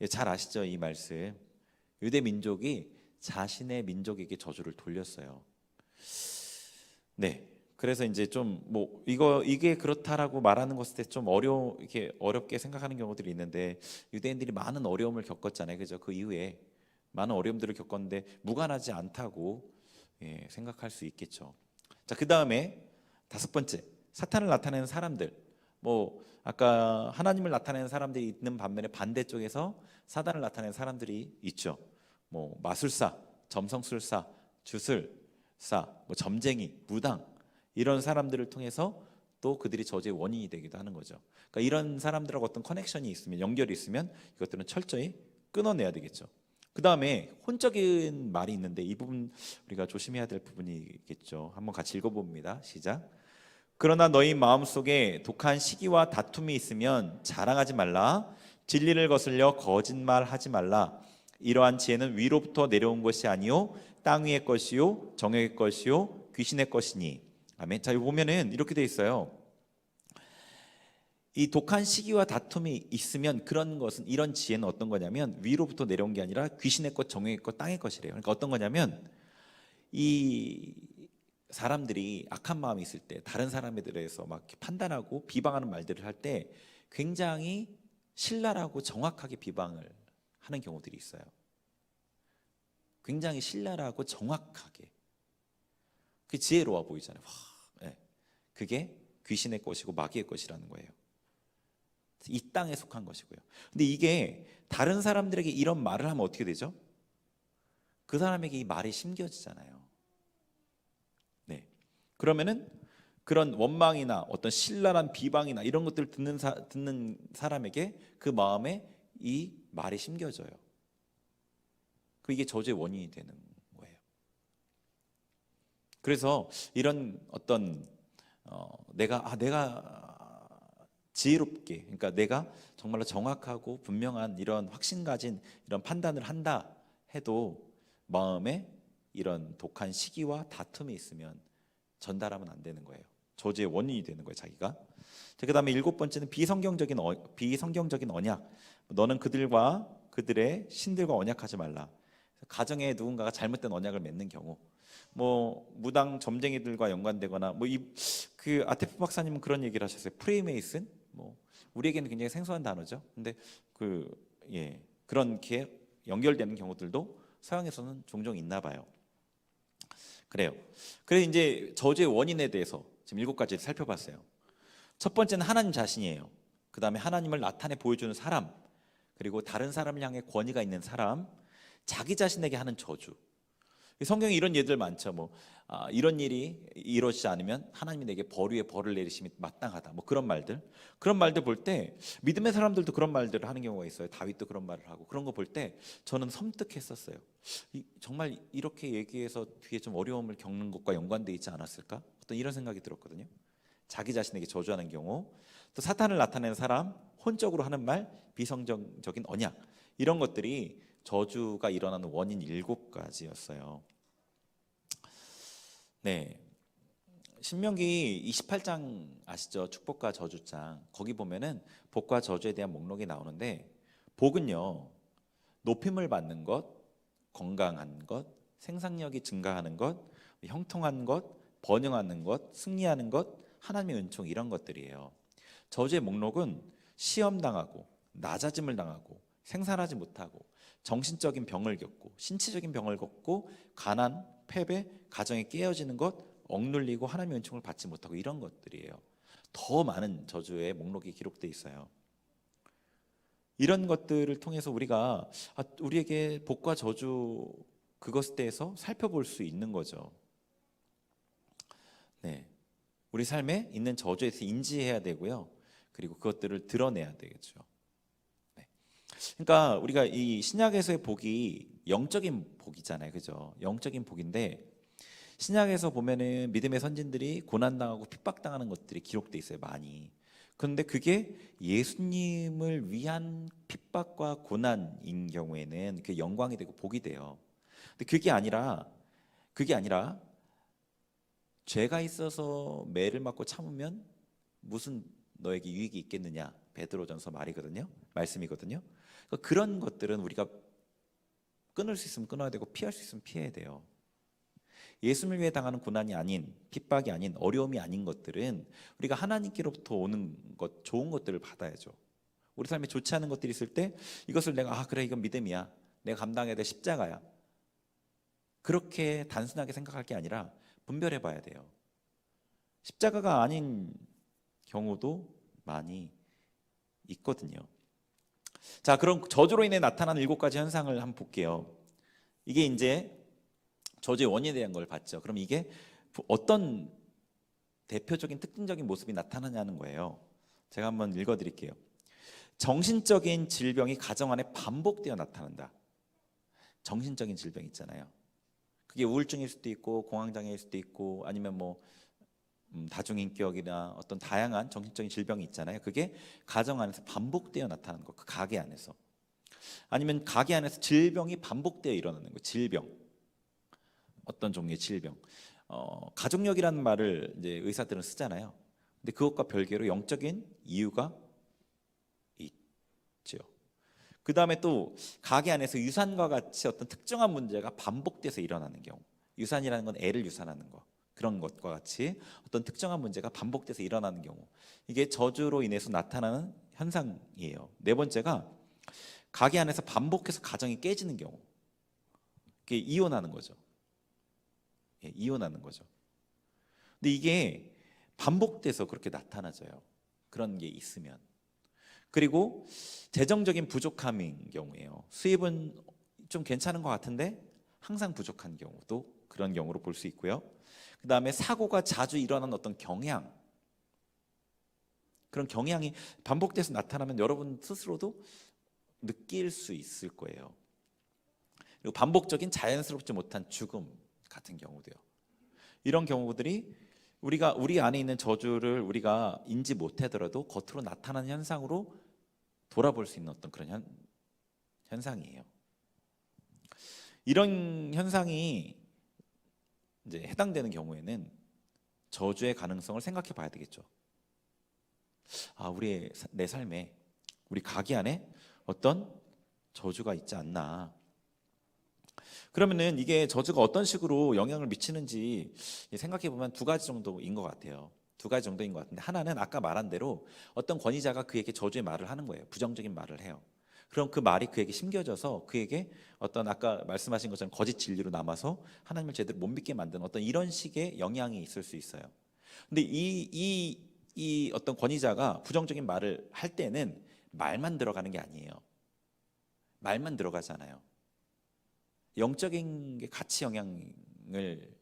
Speaker 1: 잘 아시죠? 이 말씀. 유대 민족이 자신의 민족에게 저주를 돌렸어요. 네. 그래서 이제 좀 뭐 이게 그렇다라고 말하는 것에 좀 이렇게 어렵게 생각하는 경우들이 있는데 유대인들이 많은 어려움을 겪었잖아요. 그죠? 그 이후에 많은 어려움들을 겪었는데 무관하지 않다고 생각할 수 있겠죠. 자, 그다음에 다섯 번째, 사탄을 나타내는 사람들. 뭐 아까 하나님을 나타내는 사람들이 있는 반면에 반대쪽에서 사단을 나타내는 사람들이 있죠. 뭐 마술사, 점성술사, 주술사, 뭐 점쟁이, 무당 이런 사람들을 통해서 또 그들이 저주의 원인이 되기도 하는 거죠. 그러니까 이런 사람들하고 어떤 커넥션이 있으면 연결이 있으면 이것들은 철저히 끊어내야 되겠죠. 그 다음에 혼적인 말이 있는데 이 부분 우리가 조심해야 될 부분이겠죠. 한번 같이 읽어봅니다. 시작. 그러나 너희 마음속에 독한 시기와 다툼이 있으면 자랑하지 말라. 진리를 거슬려 거짓말하지 말라. 이러한 지혜는 위로부터 내려온 것이 아니요 땅 위의 것이요 정욕의 것이요 귀신의 것이니. 아멘. 자, 여기 보면은 이렇게 돼 있어요. 이 독한 시기와 다툼이 있으면 그런 것은 이런 지혜는 어떤 거냐면 위로부터 내려온 게 아니라 귀신의 것, 정욕의 것, 땅의 것이래요. 그러니까 어떤 거냐면 이 사람들이 악한 마음이 있을 때 다른 사람에 대해서 막 판단하고 비방하는 말들을 할 때 굉장히 신랄하고 정확하게 비방을 하는 경우들이 있어요. 굉장히 신랄하고 정확하게. 그 지혜로워 보이잖아요. 와, 네. 그게 귀신의 것이고 마귀의 것이라는 거예요. 이 땅에 속한 것이고요. 근데 이게 다른 사람들에게 이런 말을 하면 어떻게 되죠? 그 사람에게 이 말이 심겨지잖아요. 네. 그러면은 그런 원망이나 어떤 신랄한 비방이나 이런 것들을 듣는 사람에게 그 마음에 이 말이 심겨져요. 이게 저주의 원인이 되는 거예요. 그래서 이런 어떤 내가 지혜롭게, 그러니까 내가 정말로 정확하고 분명한 이런 확신 가진 이런 판단을 한다 해도 마음에 이런 독한 시기와 다툼이 있으면 전달하면 안 되는 거예요. 저주의 원인이 되는 거예요, 자기가. 그다음에 7번째는 비성경적인 언약. 너는 그들과 그들의 신들과 언약하지 말라. 가정에 누군가가 잘못된 언약을 맺는 경우, 뭐 무당 점쟁이들과 연관되거나, 뭐 그 아테프 박사님은 그런 얘기를 하셨어요. 프리메이슨, 뭐 우리에게는 굉장히 생소한 단어죠. 근데 그렇게 연결되는 경우들도 서양에서는 종종 있나 봐요. 그래요. 그래서 이제 저주의 원인에 대해서 지금 7가지를 살펴봤어요. 첫 번째는 하나님 자신이에요. 그 다음에 하나님을 나타내 보여주는 사람, 그리고 다른 사람을 향해 권위가 있는 사람, 자기 자신에게 하는 저주. 성경에 이런 예들 많죠. 이런 일이 이루어지지 않으면 하나님이 내게 벌 위에 벌을 내리심이 마땅하다. 뭐 그런 말들 볼 때 믿음의 사람들도 그런 말들을 하는 경우가 있어요. 다윗도 그런 말을 하고. 그런 거 볼 때 저는 섬뜩했었어요. 정말 이렇게 얘기해서 뒤에 좀 어려움을 겪는 것과 연관되어 있지 않았을까? 어떤 이런 생각이 들었거든요. 자기 자신에게 저주하는 경우, 또 사탄을 나타내는 사람, 혼적으로 하는 말, 비성경적인 언약, 이런 것들이 저주가 일어나는 원인 7가지였어요. 네, 신명기 28장 아시죠? 축복과 저주장. 거기 보면은 복과 저주에 대한 목록이 나오는데, 복은요, 높임을 받는 것, 건강한 것, 생산력이 증가하는 것, 형통한 것, 번영하는 것, 승리하는 것, 하나님의 은총, 이런 것들이에요. 저주의 목록은 시험당하고 낮아짐을 당하고 생산하지 못하고 정신적인 병을 겪고 신체적인 병을 겪고 가난, 패배, 가정이 깨어지는 것, 억눌리고 하나님의 은총을 받지 못하고 이런 것들이에요. 더 많은 저주의 목록이 기록되어 있어요. 이런 것들을 통해서 우리가 우리에게 복과 저주, 그것에 대해서 살펴볼 수 있는 거죠. 네, 우리 삶에 있는 저주에 대해서 인지해야 되고요. 그리고 그것들을 드러내야 되겠죠. 네. 그러니까 우리가 이 신약에서의 복이 영적인 복이잖아요, 그죠? 영적인 복인데, 신약에서 보면은 믿음의 선진들이 고난당하고 핍박당하는 것들이 기록돼 있어요, 많이. 그런데 그게 예수님을 위한 핍박과 고난인 경우에는 그게 영광이 되고 복이 돼요. 근데 그게 아니라 죄가 있어서 매를 맞고 참으면 무슨 너에게 유익이 있겠느냐, 베드로전서 말씀이거든요. 그러니까 그런 것들은 우리가 끊을 수 있으면 끊어야 되고 피할 수 있으면 피해야 돼요. 예수님을 위해 당하는 고난이 아닌, 핍박이 아닌, 어려움이 아닌 것들은 우리가 하나님께로부터 오는 것, 좋은 것들을 받아야죠. 우리 삶에 좋지 않은 것들이 있을 때 이것을 내가 그래, 이건 믿음이야, 내가 감당해야 될 십자가야, 그렇게 단순하게 생각할 게 아니라 분별해 봐야 돼요. 십자가가 아닌 경우도 많이 있거든요. 자, 그럼 저주로 인해 나타나는 7가지 현상을 한번 볼게요. 이게 이제 저주의 원인에 대한 걸 봤죠. 그럼 이게 어떤 대표적인 특징적인 모습이 나타나냐는 거예요. 제가 한번 읽어드릴게요. 정신적인 질병이 가정 안에 반복되어 나타난다. 정신적인 질병 있잖아요. 그게 우울증일 수도 있고 공황장애일 수도 있고 아니면 다중인격이나 어떤 다양한 정신적인 질병이 있잖아요. 그게 가정 안에서 반복되어 나타나는 거, 그 가게 안에서. 아니면 가게 안에서 질병이 반복되어 일어나는 거, 질병. 어떤 종류의 질병. 가족력이라는 말을 이제 의사들은 쓰잖아요. 근데 그것과 별개로 영적인 이유가 있죠. 그 다음에 또 가게 안에서 유산과 같이 어떤 특정한 문제가 반복돼서 일어나는 경우. 유산이라는 건 애를 유산하는 거. 그런 것과 같이 어떤 특정한 문제가 반복돼서 일어나는 경우. 이게 저주로 인해서 나타나는 현상이에요. 4번째가 가게 안에서 반복해서 가정이 깨지는 경우, 이게 이혼하는 거죠. 예, 이혼하는 거죠. 근데 이게 반복돼서 그렇게 나타나져요. 그런 게 있으면. 그리고 재정적인 부족함인 경우에요. 수입은 좀 괜찮은 것 같은데 항상 부족한 경우도 그런 경우로 볼 수 있고요. 그 다음에 사고가 자주 일어나는 어떤 경향, 그런 경향이 반복돼서 나타나면 여러분 스스로도 느낄 수 있을 거예요. 그리고 반복적인 자연스럽지 못한 죽음 같은 경우도요. 이런 경우들이 우리 안에 있는 저주를 우리가 인지 못하더라도 겉으로 나타나는 현상으로 돌아볼 수 있는 어떤 그런 현상이에요. 이런 현상이 이제 해당되는 경우에는 저주의 가능성을 생각해 봐야 되겠죠. 내 삶에, 우리 가게 안에 어떤 저주가 있지 않나. 그러면은 이게 저주가 어떤 식으로 영향을 미치는지 생각해 보면 두 가지 정도인 것 같아요. 두 가지 정도인 것 같은데, 하나는 아까 말한 대로 어떤 권위자가 그에게 저주의 말을 하는 거예요. 부정적인 말을 해요. 그럼 그 말이 그에게 심겨져서 그에게 어떤 아까 말씀하신 것처럼 거짓 진리로 남아서 하나님을 제대로 못 믿게 만드는 어떤 이런 식의 영향이 있을 수 있어요. 근데 이 어떤 권위자가 부정적인 말을 할 때는 말만 들어가는 게 아니에요. 말만 들어가잖아요. 영적인 게 같이 영향을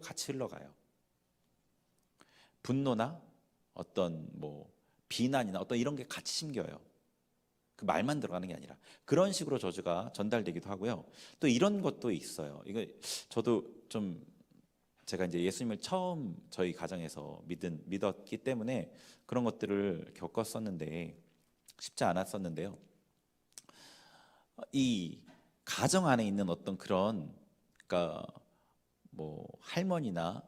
Speaker 1: 같이 흘러가요. 분노나 어떤 비난이나 어떤 이런 게 같이 심겨요. 그 말만 들어가는 게 아니라 그런 식으로 저주가 전달되기도 하고요. 또 이런 것도 있어요. 이거 저도 좀 제가 이제 예수님을 처음 저희 가정에서 믿었기 때문에 그런 것들을 겪었었는데 쉽지 않았었는데요. 이 가정 안에 있는 어떤 그런, 그러니까 할머니나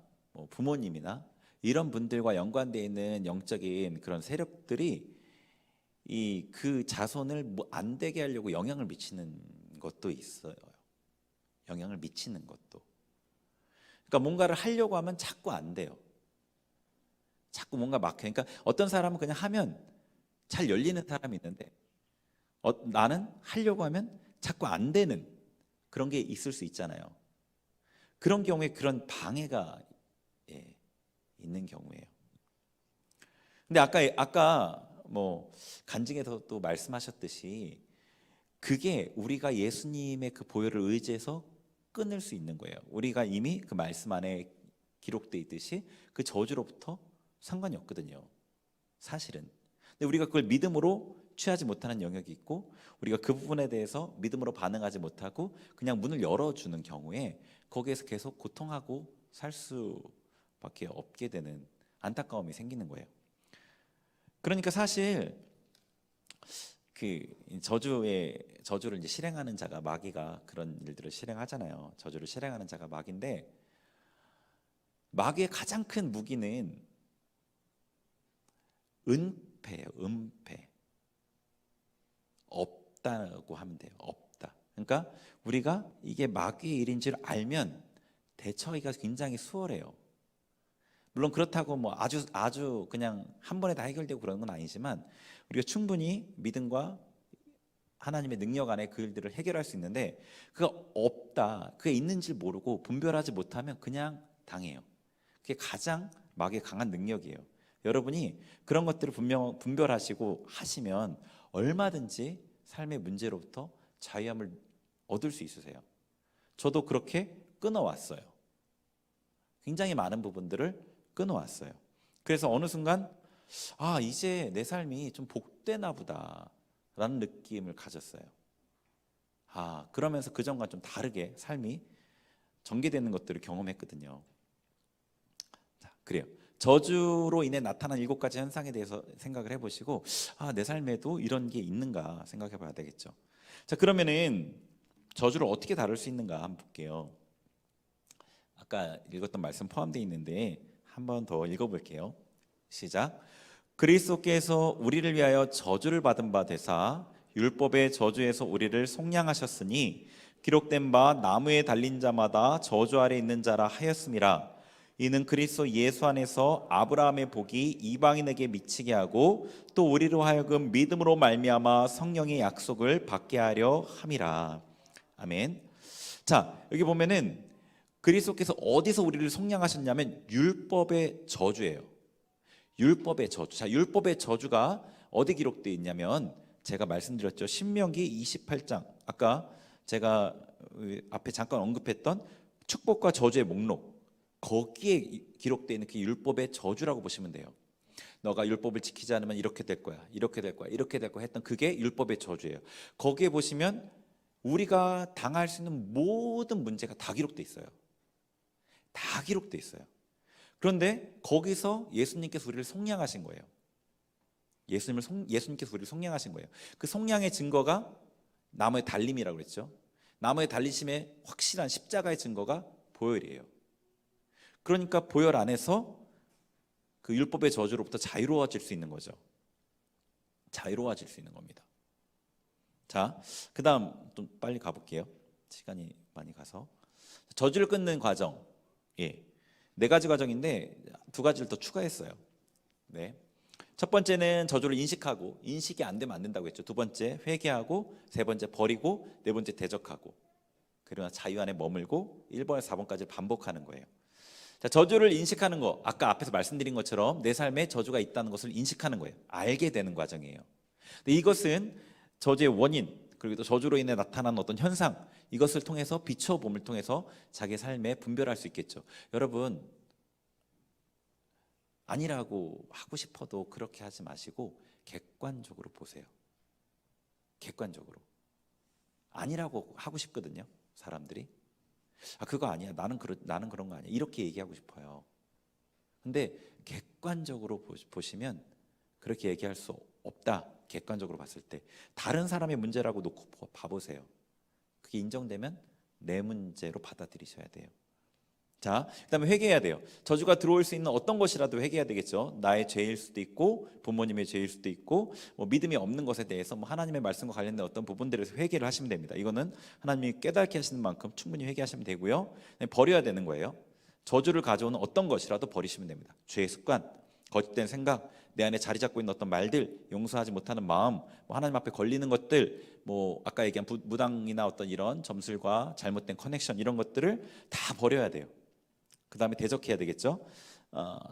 Speaker 1: 부모님이나 이런 분들과 연관되어 있는 영적인 그런 세력들이 그 자손을 안 되게 하려고 영향을 미치는 것도 있어요. 영향을 미치는 것도. 그러니까 뭔가를 하려고 하면 자꾸 안 돼요. 자꾸 뭔가 막혀. 그러니까 어떤 사람은 그냥 하면 잘 열리는 사람이 있는데 나는 하려고 하면 자꾸 안 되는 그런 게 있을 수 있잖아요. 그런 경우에 그런 방해가 있는 경우예요. 근데 아까 간증에서 또 말씀하셨듯이 그게 우리가 예수님의 그 보혈을 의지해서 끊을 수 있는 거예요. 우리가 이미 그 말씀 안에 기록되어 있듯이 그 저주로부터 상관이 없거든요. 사실은. 근데 우리가 그걸 믿음으로 취하지 못하는 영역이 있고, 우리가 그 부분에 대해서 믿음으로 반응하지 못하고 그냥 문을 열어주는 경우에 거기에서 계속 고통하고 살 수밖에 없게 되는 안타까움이 생기는 거예요. 그러니까 사실 그 저주를 이제 실행하는 자가, 마귀가 그런 일들을 실행하잖아요. 저주를 실행하는 자가 마귀인데, 마귀의 가장 큰 무기는 은폐예요. 은폐. 없다고 하면 돼요. 없다. 그러니까 우리가 이게 마귀의 일인 줄 알면 대처하기가 굉장히 수월해요. 물론 그렇다고 아주 그냥 한 번에 다 해결되고 그런 건 아니지만, 우리가 충분히 믿음과 하나님의 능력 안에 그 일들을 해결할 수 있는데, 그가 없다, 그게 있는지 모르고 분별하지 못하면 그냥 당해요. 그게 가장 마귀의 강한 능력이에요. 여러분이 그런 것들을 분별하시고 하시면 얼마든지 삶의 문제로부터 자유함을 얻을 수 있으세요. 저도 그렇게 끊어왔어요. 굉장히 많은 부분들을 끊어왔어요. 그래서 어느 순간 이제 내 삶이 좀 복되나 보다 라는 느낌을 가졌어요. 그러면서 그전과 좀 다르게 삶이 전개되는 것들을 경험했거든요. 자, 그래요. 저주로 인해 나타난 7가지 현상에 대해서 생각을 해보시고, 내 삶에도 이런 게 있는가 생각해 봐야 되겠죠. 자, 그러면은 저주를 어떻게 다룰 수 있는가 한번 볼게요. 아까 읽었던 말씀 포함되어 있는데 한 번 더 읽어볼게요. 시작. 그리스도께서 우리를 위하여 저주를 받은 바 되사 율법의 저주에서 우리를 속량하셨으니 기록된 바 나무에 달린 자마다 저주 아래 있는 자라 하였음이라. 이는 그리스도 예수 안에서 아브라함의 복이 이방인에게 미치게 하고 또 우리로 하여금 믿음으로 말미암아 성령의 약속을 받게 하려 함이라. 아멘. 자, 여기 보면은 그리스도께서 어디서 우리를 속량하셨냐면 율법의 저주예요. 율법의 저주. 자, 율법의 저주가 어디 기록되어 있냐면 제가 말씀드렸죠. 신명기 28장. 아까 제가 앞에 잠깐 언급했던 축복과 저주의 목록. 거기에 기록되어 있는 그 율법의 저주라고 보시면 돼요. 너가 율법을 지키지 않으면 이렇게 될 거야. 이렇게 될 거야. 이렇게 될 거야 했던 그게 율법의 저주예요. 거기에 보시면 우리가 당할 수 있는 모든 문제가 다 기록되어 있어요. 다 기록되어 있어요. 그런데 거기서 예수님께서 우리를 속량하신 거예요. 예수님께서 우리를 속량하신 거예요. 그 속량의 증거가 나무의 달림이라고 그랬죠. 나무의 달리심의 확실한 십자가의 증거가 보혈이에요. 그러니까 보혈 안에서 그 율법의 저주로부터 자유로워질 수 있는 거죠. 자유로워질 수 있는 겁니다. 자, 그 다음 좀 빨리 가볼게요. 시간이 많이 가서. 저주를 끊는 과정. 예, 4가지 과정인데 2가지를 더 추가했어요. 네. 첫 번째는 저주를 인식하고, 인식이 안 되면 안 된다고 했죠. 2번째 회개하고, 3번째 버리고, 4번째 대적하고, 그러나 자유 안에 머물고 1번에서 4번까지 반복하는 거예요. 자, 저주를 인식하는 거, 아까 앞에서 말씀드린 것처럼 내 삶에 저주가 있다는 것을 인식하는 거예요. 알게 되는 과정이에요. 근데 이것은 저주의 원인, 그리고 또 저주로 인해 나타나는 어떤 현상, 이것을 통해서 비춰봄을 통해서 자기 삶에 분별할 수 있겠죠. 여러분, 아니라고 하고 싶어도 그렇게 하지 마시고 객관적으로 보세요. 객관적으로. 아니라고 하고 싶거든요, 사람들이. 아, 그거 아니야. 나는 그런 거 아니야. 이렇게 얘기하고 싶어요. 근데 객관적으로 보시면 그렇게 얘기할 수 없다. 객관적으로 봤을 때 다른 사람의 문제라고 놓고 봐보세요. 그게 인정되면 내 문제로 받아들이셔야 돼요. 자, 그다음에 회개해야 돼요. 저주가 들어올 수 있는 어떤 것이라도 회개해야 되겠죠. 나의 죄일 수도 있고 부모님의 죄일 수도 있고 믿음이 없는 것에 대해서 하나님의 말씀과 관련된 어떤 부분들에서 회개를 하시면 됩니다. 이거는 하나님이 깨닫게 하시는 만큼 충분히 회개하시면 되고요. 버려야 되는 거예요. 저주를 가져오는 어떤 것이라도 버리시면 됩니다. 죄의 습관, 거짓된 생각, 내 안에 자리 잡고 있는 어떤 말들, 용서하지 못하는 마음, 하나님 앞에 걸리는 것들, 아까 얘기한 무당이나 어떤 이런 점술과 잘못된 커넥션, 이런 것들을 다 버려야 돼요. 그 다음에 대적해야 되겠죠.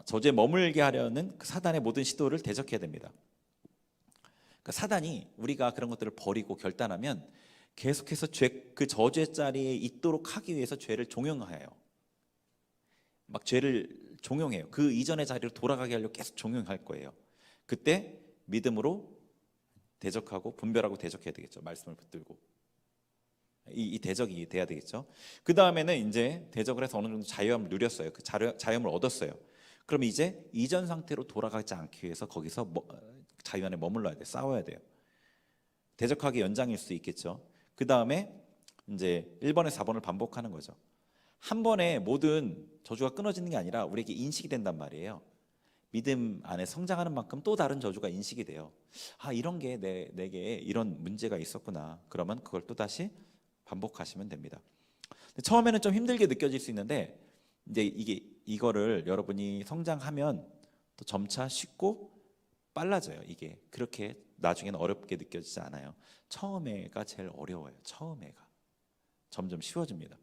Speaker 1: 저주에 머물게 하려는 그 사단의 모든 시도를 대적해야 됩니다. 그러니까 사단이 우리가 그런 것들을 버리고 결단하면 계속해서 그 저주의 자리에 있도록 하기 위해서 죄를 종용해요. 막 죄를 종용해요. 그 이전의 자리로 돌아가게 하려고 계속 종용할 거예요. 그때 믿음으로 대적하고 분별하고 대적해야 되겠죠. 말씀을 붙들고. 이 대적이 돼야 되겠죠. 그 다음에는 이제 대적을 해서 어느 정도 자유함을 누렸어요. 그 자유함을 얻었어요. 그럼 이제 이전 상태로 돌아가지 않기 위해서 거기서 자유 안에 머물러야 돼요. 싸워야 돼요. 대적하기 연장일 수 있겠죠. 그 다음에 이제 1번에서 4번을 반복하는 거죠. 한 번에 모든 저주가 끊어지는 게 아니라 우리에게 인식이 된단 말이에요. 믿음 안에 성장하는 만큼 또 다른 저주가 인식이 돼요. 아, 이런 게 내게 이런 문제가 있었구나. 그러면 그걸 또 다시 반복하시면 됩니다. 처음에는 좀 힘들게 느껴질 수 있는데 이제 이거를 여러분이 성장하면 또 점차 쉽고 빨라져요. 이게 그렇게 나중에는 어렵게 느껴지지 않아요. 처음에가 제일 어려워요. 처음에가 점점 쉬워집니다.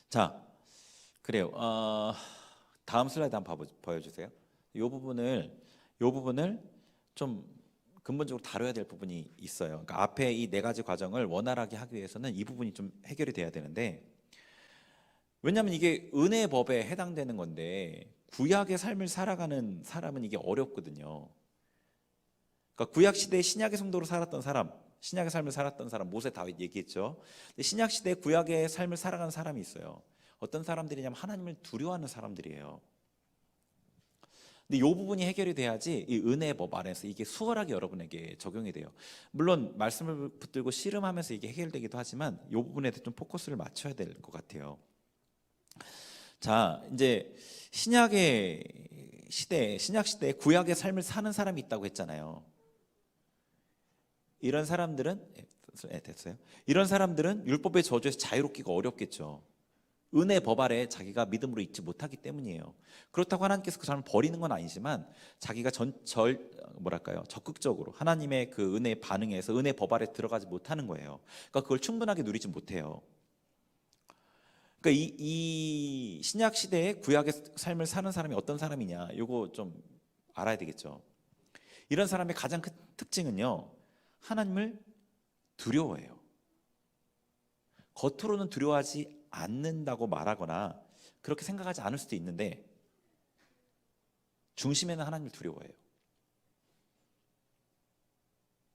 Speaker 1: 자, 그래요. 다음 슬라이드 한번 보여주세요. 이 부분을 좀 근본적으로 다뤄야 될 부분이 있어요. 그러니까 앞에 이 4가지 과정을 원활하게 하기 위해서는 이 부분이 좀 해결이 돼야 되는데, 왜냐하면 이게 은혜의 법에 해당되는 건데 구약의 삶을 살아가는 사람은 이게 어렵거든요. 그러니까 구약 시대에 신약의 성도로 살았던 사람, 신약의 삶을 살았던 사람, 모세, 다윗 얘기했죠. 근데 신약 시대 구약의 삶을 살아가는 사람이 있어요. 어떤 사람들이냐면 하나님을 두려워하는 사람들이에요. 근데 이 부분이 해결이 돼야지 이 은혜의 법 안에서 이게 수월하게 여러분에게 적용이 돼요. 물론 말씀을 붙들고 씨름하면서 이게 해결되기도 하지만 이 부분에 좀 포커스를 맞춰야 될 것 같아요. 자, 이제 신약 시대에 구약의 삶을 사는 사람이 있다고 했잖아요. 이런 사람들은 됐어요. 이런 사람들은 율법의 저주에서 자유롭기가 어렵겠죠. 은혜 법 아래 자기가 믿음으로 있지 못하기 때문이에요. 그렇다고 하나님께서 그 사람을 버리는 건 아니지만 자기가 적극적으로 하나님의 그 은혜에 반응해서 은혜 법 아래 들어가지 못하는 거예요. 그러니까 그걸 충분하게 누리지 못해요. 그러니까 이 신약 시대에 구약의 삶을 사는 사람이 어떤 사람이냐, 이거 좀 알아야 되겠죠. 이런 사람의 가장 큰 특징은요, 하나님을 두려워해요. 겉으로는 두려워하지 않는다고 말하거나 그렇게 생각하지 않을 수도 있는데 중심에는 하나님을 두려워해요.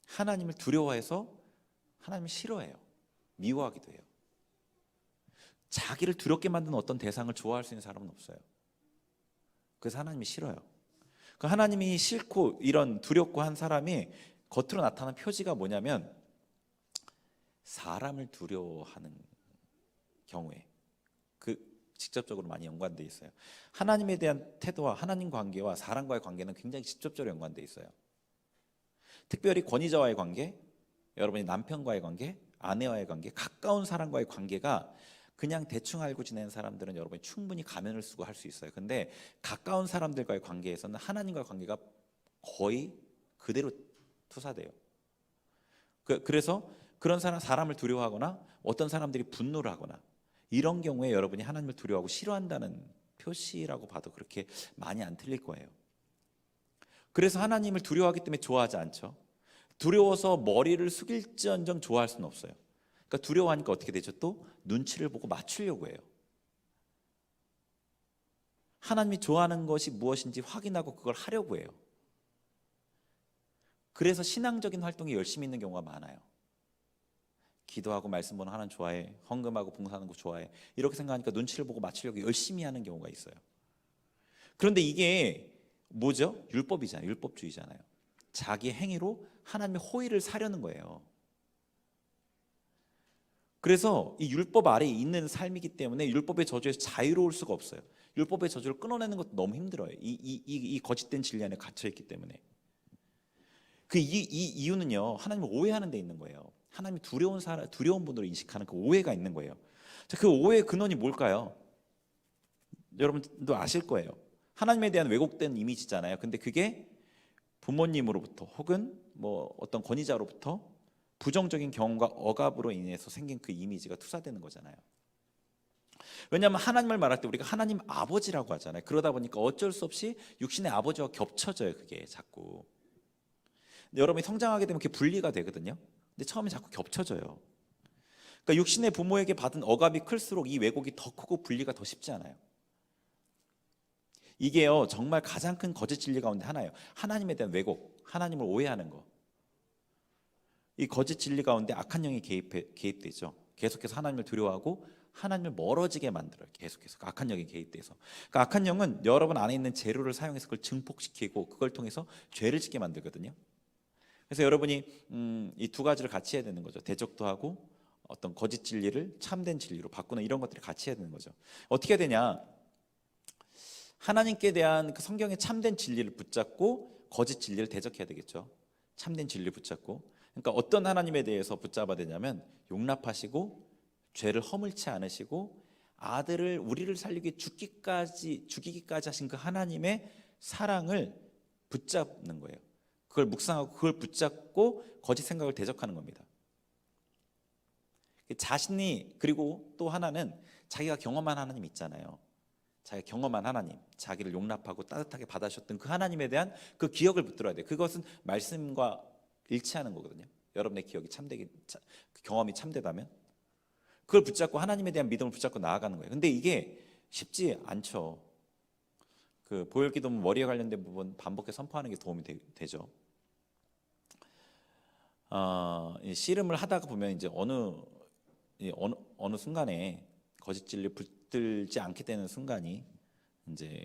Speaker 1: 하나님을 두려워해서 하나님을 싫어해요. 미워하기도 해요. 자기를 두렵게 만드는 어떤 대상을 좋아할 수 있는 사람은 없어요. 그래서 하나님이 싫어요. 그 하나님이 싫고 이런 두렵고 한 사람이 겉으로 나타나는 표지가 뭐냐면 사람을 두려워하는 경우에 그 직접적으로 많이 연관되어 있어요. 하나님에 대한 태도와 하나님 관계와 사람과의 관계는 굉장히 직접적으로 연관되어 있어요. 특별히 권위자와의 관계, 여러분이 남편과의 관계, 아내와의 관계, 가까운 사람과의 관계가 그냥 대충 알고 지내는 사람들은 여러분이 충분히 가면을 쓰고 할 수 있어요. 근데 가까운 사람들과의 관계에서는 하나님과의 관계가 거의 그대로 투사돼요. 그래서 그런 사람을 두려워하거나 어떤 사람들이 분노를 하거나 이런 경우에 여러분이 하나님을 두려워하고 싫어한다는 표시라고 봐도 그렇게 많이 안 틀릴 거예요. 그래서 하나님을 두려워하기 때문에 좋아하지 않죠. 두려워서 머리를 숙일지언정 좋아할 수는 없어요. 그러니까 두려워하니까 어떻게 되죠? 또 눈치를 보고 맞추려고 해요. 하나님이 좋아하는 것이 무엇인지 확인하고 그걸 하려고 해요. 그래서 신앙적인 활동에 열심히 있는 경우가 많아요. 기도하고 말씀 보는 하나님 좋아해, 헌금하고 봉사하는 거 좋아해, 이렇게 생각하니까 눈치를 보고 맞추려고 열심히 하는 경우가 있어요. 그런데 이게 뭐죠? 율법이잖아요. 율법주의잖아요. 자기 행위로 하나님의 호의를 사려는 거예요. 그래서 이 율법 아래에 있는 삶이기 때문에 율법의 저주에서 자유로울 수가 없어요. 율법의 저주를 끊어내는 것도 너무 힘들어요. 이 거짓된 진리 안에 갇혀있기 때문에. 이 이유는요, 하나님을 오해하는 데 있는 거예요. 하나님이 두려운 분으로 인식하는 그 오해가 있는 거예요. 자, 그 오해의 근원이 뭘까요? 여러분도 아실 거예요. 하나님에 대한 왜곡된 이미지잖아요. 근데 그게 부모님으로부터 혹은 뭐 어떤 권위자로부터 부정적인 경험과 억압으로 인해서 생긴 그 이미지가 투사되는 거잖아요. 왜냐하면 하나님을 말할 때 우리가 하나님 아버지라고 하잖아요. 그러다 보니까 어쩔 수 없이 육신의 아버지와 겹쳐져요. 그게 자꾸. 여러분이 성장하게 되면 그게 분리가 되거든요. 근데 처음에 자꾸 겹쳐져요. 그러니까 육신의 부모에게 받은 억압이 클수록 이 왜곡이 더 크고 분리가 더 쉽지 않아요. 이게요, 정말 가장 큰 거짓 진리 가운데 하나예요. 하나님에 대한 왜곡, 하나님을 오해하는 거. 이 거짓 진리 가운데 악한 영이 개입되죠. 계속해서 하나님을 두려워하고 하나님을 멀어지게 만들어요. 계속해서 악한 영이 개입돼서. 그러니까 악한 영은 여러분 안에 있는 재료를 사용해서 그걸 증폭시키고 그걸 통해서 죄를 짓게 만들거든요. 그래서 여러분이 이 두 가지를 같이 해야 되는 거죠. 대적도 하고 어떤 거짓 진리를 참된 진리로 바꾸는 이런 것들을 같이 해야 되는 거죠. 어떻게 해야 되냐? 하나님께 대한 그 성경의 참된 진리를 붙잡고 거짓 진리를 대적해야 되겠죠. 참된 진리를 붙잡고. 그러니까 어떤 하나님에 대해서 붙잡아야 되냐면 용납하시고 죄를 허물치 않으시고 아들을 우리를 살리기 죽이기까지 하신 그 하나님의 사랑을 붙잡는 거예요. 그걸 묵상하고 그걸 붙잡고 거짓 생각을 대적하는 겁니다. 자신이, 그리고 또 하나는 자기가 경험한 하나님 있잖아요. 자기가 경험한 하나님, 자기를 용납하고 따뜻하게 받아주셨던 그 하나님에 대한 그 기억을 붙들어야 돼요. 그것은 말씀과 일치하는 거거든요. 여러분의 기억이 경험이 참되다면 그걸 붙잡고 하나님에 대한 믿음을 붙잡고 나아가는 거예요. 근데 이게 쉽지 않죠. 그 보혈기도문 머리에 관련된 부분 반복해 선포하는 게 도움이 되죠. 씨름을 하다가 보면 이제 어느 순간에 거짓 진리 붙들지 않게 되는 순간이 이제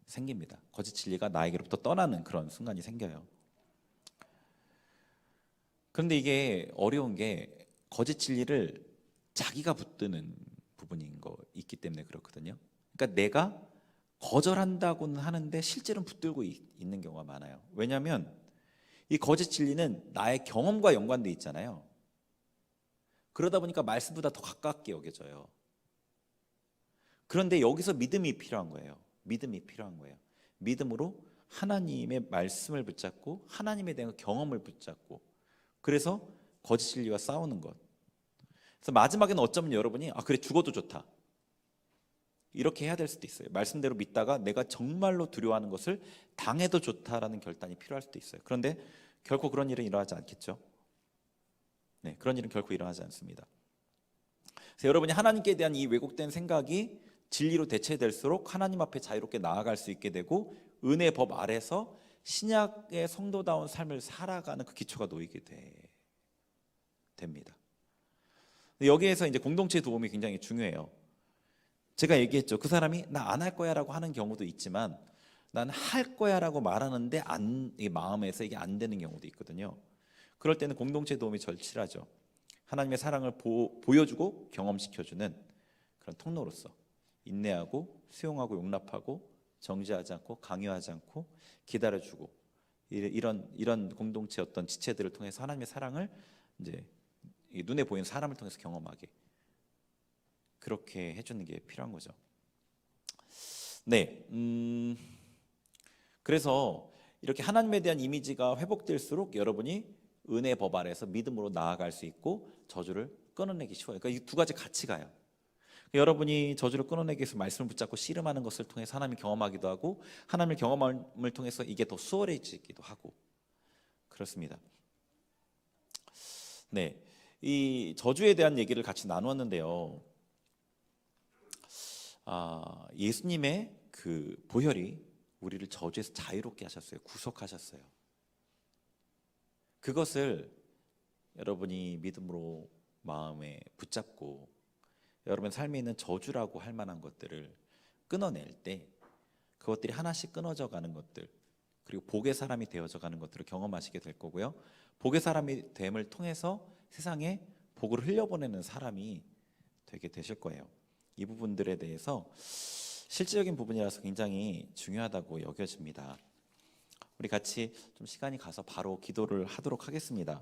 Speaker 1: 생깁니다. 거짓 진리가 나에게로부터 떠나는 그런 순간이 생겨요. 그런데 이게 어려운 게 거짓 진리를 자기가 붙드는 부분인 거 있기 때문에 그렇거든요. 그러니까 내가 거절한다고는 하는데 실제로는 붙들고 있는 경우가 많아요. 왜냐하면 이 거짓 진리는 나의 경험과 연관돼 있잖아요. 그러다 보니까 말씀보다 더 가깝게 여겨져요. 그런데 여기서 믿음이 필요한 거예요. 믿음이 필요한 거예요. 믿음으로 하나님의 말씀을 붙잡고 하나님에 대한 경험을 붙잡고, 그래서 거짓 진리와 싸우는 것. 그래서 마지막에는 어쩌면 여러분이 그래 죽어도 좋다 이렇게 해야 될 수도 있어요. 말씀대로 믿다가 내가 정말로 두려워하는 것을 당해도 좋다라는 결단이 필요할 수도 있어요. 그런데 결코 그런 일은 일어나지 않겠죠. 네, 그런 일은 결코 일어나지 않습니다. 그래서 여러분이 하나님께 대한 이 왜곡된 생각이 진리로 대체될수록 하나님 앞에 자유롭게 나아갈 수 있게 되고, 은혜의 법 아래서 신약의 성도다운 삶을 살아가는 그 기초가 놓이게 됩니다. 여기에서 이제 공동체의 도움이 굉장히 중요해요. 제가 얘기했죠. 그 사람이 나 안 할 거야라고 하는 경우도 있지만, 난 할 거야라고 말하는데 이 마음에서 이게 안 되는 경우도 있거든요. 그럴 때는 공동체 도움이 절실하죠. 하나님의 사랑을 보여주고 경험시켜주는 그런 통로로서 인내하고 수용하고 용납하고 정죄하지 않고 강요하지 않고 기다려주고, 이런 공동체 어떤 지체들을 통해서 하나님의 사랑을 이제 눈에 보이는 사람을 통해서 경험하게, 그렇게 해주는 게 필요한 거죠. 네, 그래서 이렇게 하나님에 대한 이미지가 회복될수록 여러분이 은혜의 법 아래서 믿음으로 나아갈 수 있고 저주를 끊어내기 쉬워요. 그러니까 이 두 가지 같이 가요. 여러분이 저주를 끊어내기 위해서 말씀을 붙잡고 씨름하는 것을 통해서 하나님을 경험하기도 하고, 하나님을 경험함을 통해서 이게 더 수월해지기도 하고 그렇습니다. 네, 이 저주에 대한 얘기를 같이 나누었는데요. 예수님의 그 보혈이 우리를 저주에서 자유롭게 하셨어요. 구속하셨어요. 그것을 여러분이 믿음으로 마음에 붙잡고 여러분 삶에 있는 저주라고 할 만한 것들을 끊어낼 때, 그것들이 하나씩 끊어져 가는 것들, 그리고 복의 사람이 되어져 가는 것들을 경험하시게 될 거고요. 복의 사람이 됨을 통해서 세상에 복을 흘려보내는 사람이 되게 되실 거예요. 이 부분들에 대해서 실질적인 부분이라서 굉장히 중요하다고 여겨집니다. 우리 같이 좀 시간이 가서 바로 기도를 하도록 하겠습니다.